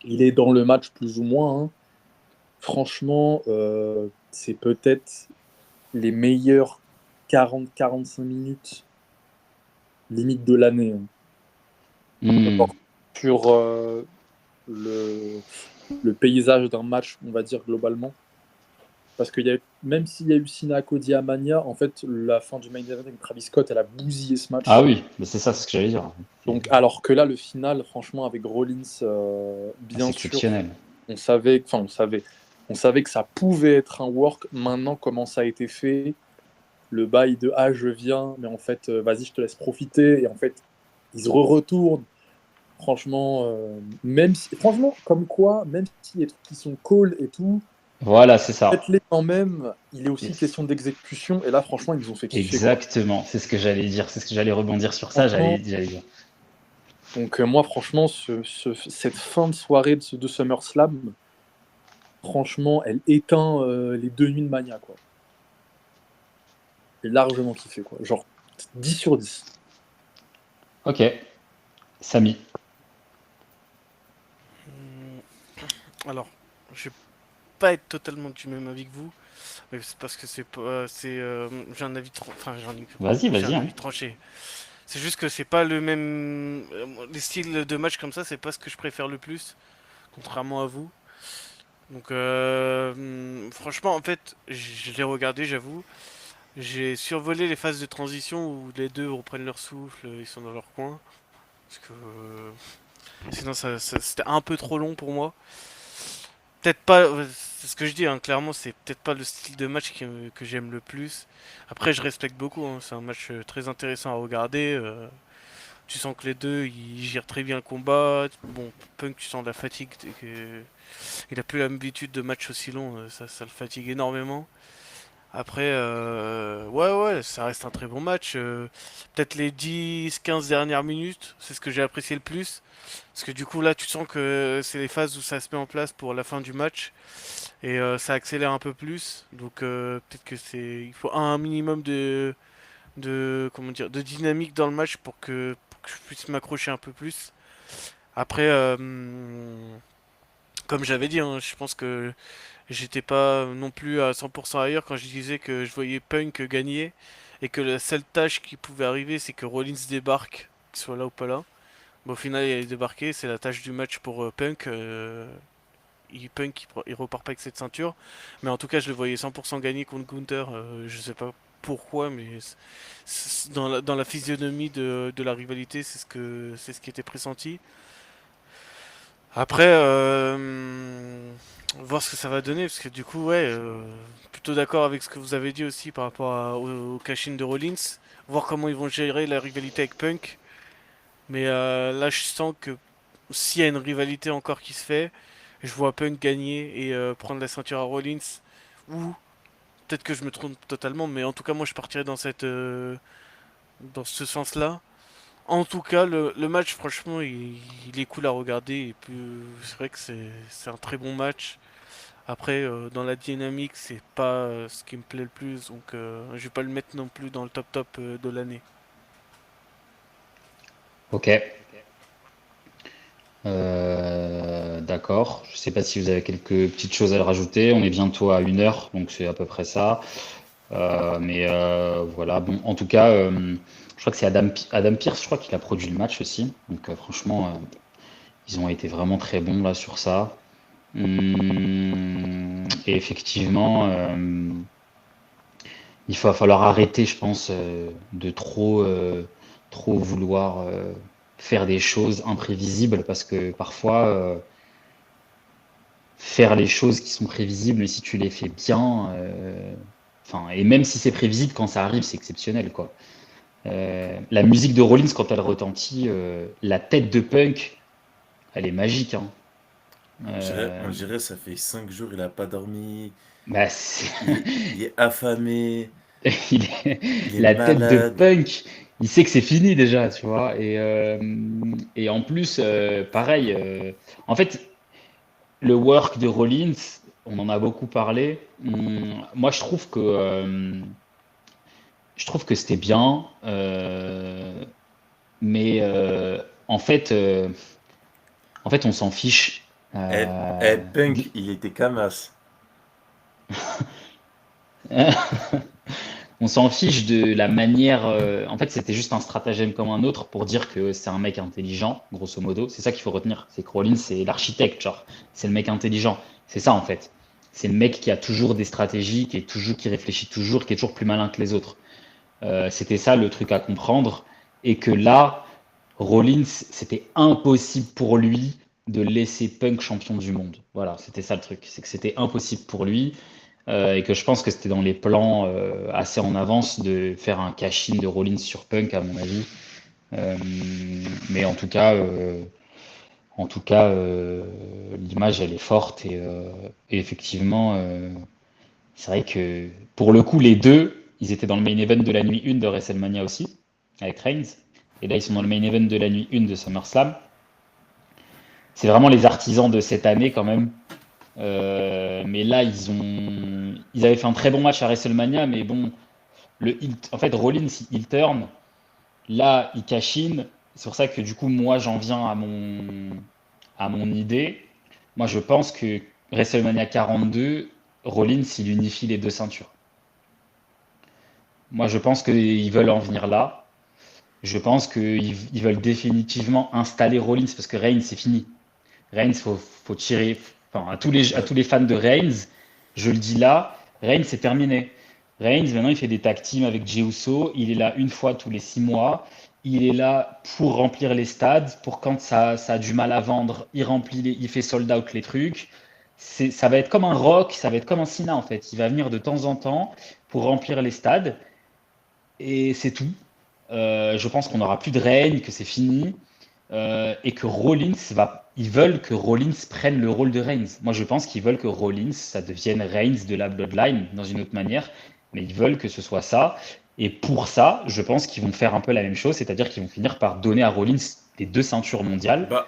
il est dans le match plus ou moins, hein. Franchement, c'est peut-être les meilleurs 40-45 minutes limite de l'année, hein. Hmm. Genre, sur le, le paysage d'un match, on va dire globalement. Parce que même s'il y a eu Cena Cody à Mania, en fait, la fin du main event avec Travis Scott, elle a bousillé ce Ah match. oui, mais c'est ça, c'est ce que j'allais dire. Donc, alors que là, le final, franchement, avec Rollins, Ah, c'est bien sûr, exceptionnel. on savait que ça pouvait être un work. Maintenant, comment ça a été fait, le bail de ah, je viens, mais en fait, vas-y, je te laisse profiter. Et en fait, ils se retournent. Franchement, franchement, comme quoi, même s'il y a des trucs qui sont cool et tout, Voilà, c'est ça. faites-les quand même. Il est aussi Yes. question d'exécution. Et là, franchement, ils nous ont fait kiffer, quoi. Exactement, c'est ce que j'allais dire, c'est ce que j'allais rebondir sur ça, Franchement, j'allais dire. donc moi, franchement, cette fin de soirée de SummerSlam, franchement, elle éteint les 2 nuits de Mania, quoi. J'ai largement kiffé, quoi. Genre 10 sur 10. Ok, Samy. Hmm, Alors, j'ai pas être totalement du même avis que vous, mais c'est parce que c'est pas, j'ai un avis, enfin j'ai Vas-y, un hein. avis tranché. C'est juste que c'est pas le même, les styles de match comme ça, c'est pas ce que je préfère le plus, contrairement à vous. Donc franchement, en fait, je l'ai regardé, j'avoue. J'ai survolé les phases de transition où les deux reprennent leur souffle, ils sont dans leur coin. Parce que sinon, c'était un peu trop long pour moi. Peut-être pas, c'est ce que je dis, hein, clairement, c'est peut-être pas le style de match que j'aime le plus. Après, je respecte beaucoup, hein, c'est un match très intéressant à regarder. Tu sens que les deux, ils gèrent très bien le combat. Bon, Punk, tu sens de la fatigue. Il a plus l'habitude de matchs aussi longs, ça le fatigue énormément. Après, ouais, ça reste un très bon match. Peut-être les 10-15 dernières minutes, c'est ce que j'ai apprécié le plus. Parce que du coup, là, tu sens que c'est les phases où ça se met en place pour la fin du match. Et ça accélère un peu plus. Donc, peut-être que il faut un minimum comment dire, de dynamique dans le match pour que je puisse m'accrocher un peu plus. Après, comme j'avais dit, hein, je pense que j'étais pas non plus à 100% ailleurs quand je disais que je voyais Punk gagner et que la seule tâche qui pouvait arriver c'est que Rollins débarque, qu'il soit là ou pas là. Bon, au final il a débarqué, c'est la tâche du match pour Punk. Il repart pas avec cette ceinture, mais en tout cas je le voyais 100% gagner contre Gunther. Je sais pas pourquoi, mais dans la physionomie de la rivalité c'est ce qui était pressenti. Après, voir ce que ça va donner, parce que du coup, ouais, plutôt d'accord avec ce que vous avez dit aussi par rapport au cash-in de Rollins, voir comment ils vont gérer la rivalité avec Punk. Mais là, je sens que s'il y a une rivalité encore qui se fait, je vois Punk gagner et prendre la ceinture à Rollins, ou peut-être que je me trompe totalement, mais en tout cas, moi, je partirais dans ce sens-là. En tout cas, le match, franchement, il est cool à regarder. Et puis, c'est vrai que c'est un très bon match. Après, dans la dynamique, c'est pas ce qui me plaît le plus. Donc, je vais pas le mettre non plus dans le top top de l'année. Ok. D'accord. Je sais pas si vous avez quelques petites choses à rajouter. On est bientôt à 1 heure, donc c'est à peu près ça. Mais voilà. Bon, en tout cas, je crois que c'est Adam Pearce, je crois qu'il a produit le match aussi. Donc franchement, ils ont été vraiment très bons là sur ça. Et effectivement, il va falloir arrêter, je pense, de trop vouloir faire des choses imprévisibles parce que parfois, faire les choses qui sont prévisibles, si tu les fais bien, enfin, et même si c'est prévisible, quand ça arrive, c'est exceptionnel, quoi. La musique de Rollins, quand elle retentit, la tête de Punk, elle est magique, hein. On Euh, dirait ça fait 5 jours, il a pas dormi, bah, il est affamé, il il est la tête de malade. Punk, il sait que c'est fini déjà, tu vois. Et en plus, pareil, en fait, le work de Rollins, on en a beaucoup parlé. Moi, je trouve que c'était bien, mais en fait, on s'en fiche. Punk, il était Kamas. On s'en fiche de la manière. En fait, c'était juste un stratagème comme un autre pour dire que c'est un mec intelligent, grosso modo. C'est ça qu'il faut retenir. C'est que Rollins, c'est l'architecte, genre. C'est le mec intelligent. C'est ça, en fait. C'est le mec qui a toujours des stratégies, qui réfléchit toujours, qui est toujours plus malin que les autres. C'était ça le truc à comprendre. Et que là, Rollins, c'était impossible pour lui de laisser Punk champion du monde. Voilà, c'était ça le truc. C'est que c'était impossible pour lui. Et que je pense que c'était dans les plans assez en avance de faire un cash-in de Rollins sur Punk, à mon avis. Euh, mais en tout cas, l'image elle est forte et effectivement, c'est vrai que pour le coup, les deux, ils étaient dans le main event de la nuit 1 de WrestleMania aussi, avec Reigns. Et là, ils sont dans le main event de la nuit 1 de SummerSlam. C'est vraiment les artisans de cette année quand même. Mais là, ils avaient fait un très bon match à WrestleMania, mais bon, en fait, Rollins, il turn. Là, il cash in. C'est pour ça que du coup, moi, j'en viens à mon idée. Moi, je pense que WrestleMania 42, Rollins, il unifie les deux ceintures. Moi, je pense qu'ils veulent en venir là. Je pense qu'ils veulent définitivement installer Rollins parce que Reigns, c'est fini. Reigns, faut tirer. Enfin, à Ouais. tous les fans de Reigns, je le dis là, Reigns, c'est terminé. Reigns, maintenant, il fait des tag teams avec Jey Uso. Il est là une fois tous les 6 mois. Il est là pour remplir les stades. Pour quand ça a du mal à vendre, il fait sold out les trucs. Ça va être comme un Rock, ça va être comme un Cena en fait. Il va venir de temps en temps pour remplir les stades. Et c'est tout. Je pense qu'on n'aura plus de règne, que c'est fini, et que ils veulent que Rollins prenne le rôle de Reigns. Moi, je pense qu'ils veulent que Rollins, ça devienne Reigns de la Bloodline, dans une autre manière, mais ils veulent que ce soit ça. Et pour ça, je pense qu'ils vont faire un peu la même chose, c'est-à-dire qu'ils vont finir par donner à Rollins les deux ceintures mondiales Bah,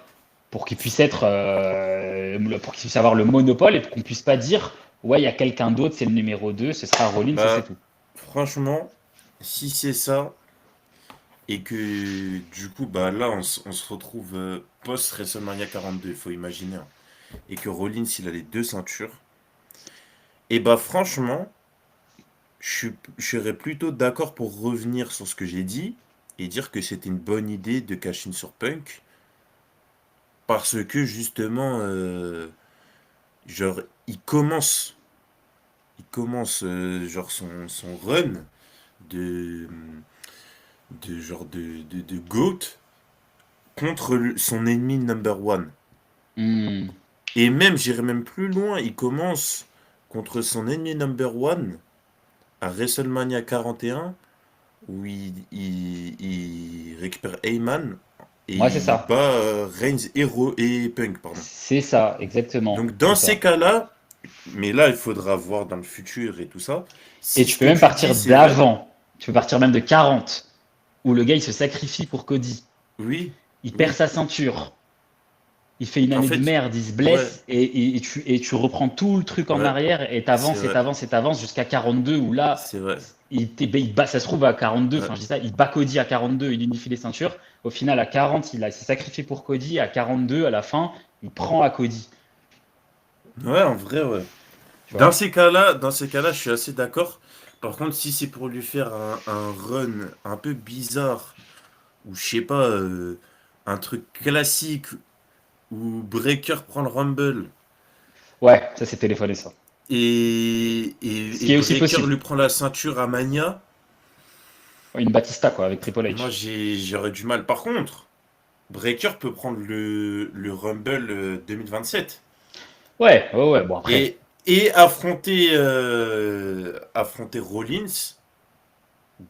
pour qu'il puisse avoir le monopole et qu'on puisse pas dire, ouais, il y a quelqu'un d'autre, c'est le numéro 2, ce sera Rollins et c'est bah, tout. franchement, si c'est ça, et que du coup, bah là, on se retrouve post-WrestleMania 42, il faut imaginer, hein, et que Rollins, il a les deux ceintures, et bah franchement, je serais plutôt d'accord pour revenir sur ce que j'ai dit, et dire que c'était une bonne idée de cash in sur Punk, parce que justement, genre, genre son run de, de GOAT contre son ennemi number one. Hmm. Et même, j'irais même plus loin, il commence contre son ennemi number one à WrestleMania 41, où il récupère Heyman et Ouais, c'est il ça. bat Reigns et Punk, pardon. C'est ça, exactement. Donc C'est dans ces ça. cas-là, mais là il faudra voir dans le futur et tout ça, Et si tu ce peux que même tu dis partir c'est vrai, d'avant. Tu peux partir même de 40, où le gars il se sacrifie pour Cody. oui, Il perd oui. sa ceinture. Il fait une En année de fait, merde, il se ouais, blesse et tu reprends tout le truc en ouais, arrière et c'est t'avances et vrai, t'avances et t'avances jusqu'à 42 où là, c'est vrai. il bat, ça se trouve à 42, Ouais. enfin je dis ça, il bat Cody à 42, il unifie les ceintures. Au final, à 40, il s'est sacrifié pour Cody. À 42, à la fin, il prend à Cody. Ouais, en vrai, ouais. Tu vois? Dans ces cas-là, je suis assez d'accord. Par contre, si c'est pour lui faire un run un peu bizarre, ou je sais pas, un truc classique, où Breaker prend le Rumble, Ouais, ça c'est téléphoné ça. Ce et qui est aussi Breaker possible. lui prend la ceinture à Mania, Ouais, une Batista quoi, avec Triple moi H. j'aurais du mal. Par contre, Breaker peut prendre le Rumble 2027 Ouais, ouais, ouais. Bon après, et affronter Rollins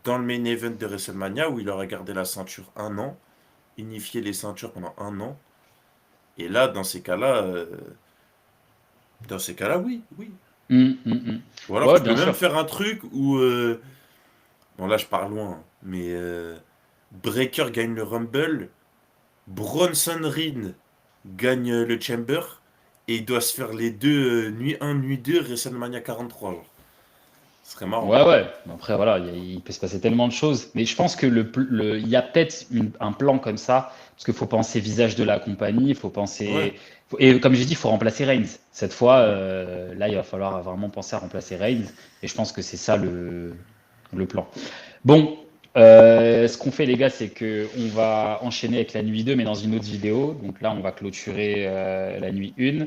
dans le main event de WrestleMania où il aurait gardé la ceinture un an, unifié les ceintures pendant un an. Et là, dans ces cas-là, oui, oui. hum. Ou alors Ouais, tu peux bien même sûr. faire un truc où, bon là je pars loin, hein, mais Breaker gagne le Rumble, Bronson Reed gagne le Chamber, et il doit se faire les deux, nuit 1, nuit 2, WrestleMania 43, genre. Ce serait marrant. Ouais, ouais. Après, voilà, il peut se passer tellement de choses. Mais je pense que il y a peut-être un plan comme ça, parce qu'il faut penser visage de la compagnie, il faut Ouais. penser. Et comme j'ai dit, il faut remplacer Reigns. Cette fois, Mm. là, il va falloir vraiment penser à remplacer Reigns. Et je pense que c'est ça le plan. Bon, ce qu'on fait, les gars, c'est que on va enchaîner avec la nuit 2, mais dans une autre vidéo. Donc là, on va clôturer la nuit 1.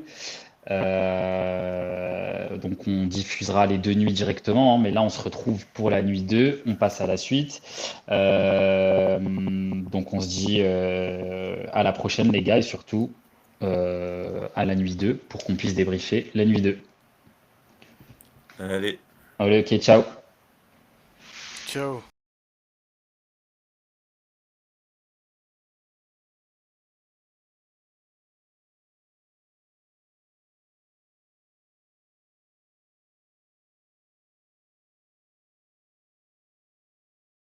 Donc on diffusera les deux nuits directement, hein, mais là on se retrouve pour la nuit 2, on passe à la suite. Donc on se dit à la prochaine les gars et surtout à la nuit 2 pour qu'on puisse débriefer la nuit 2. Allez. Allez, ok, ciao. Ciao.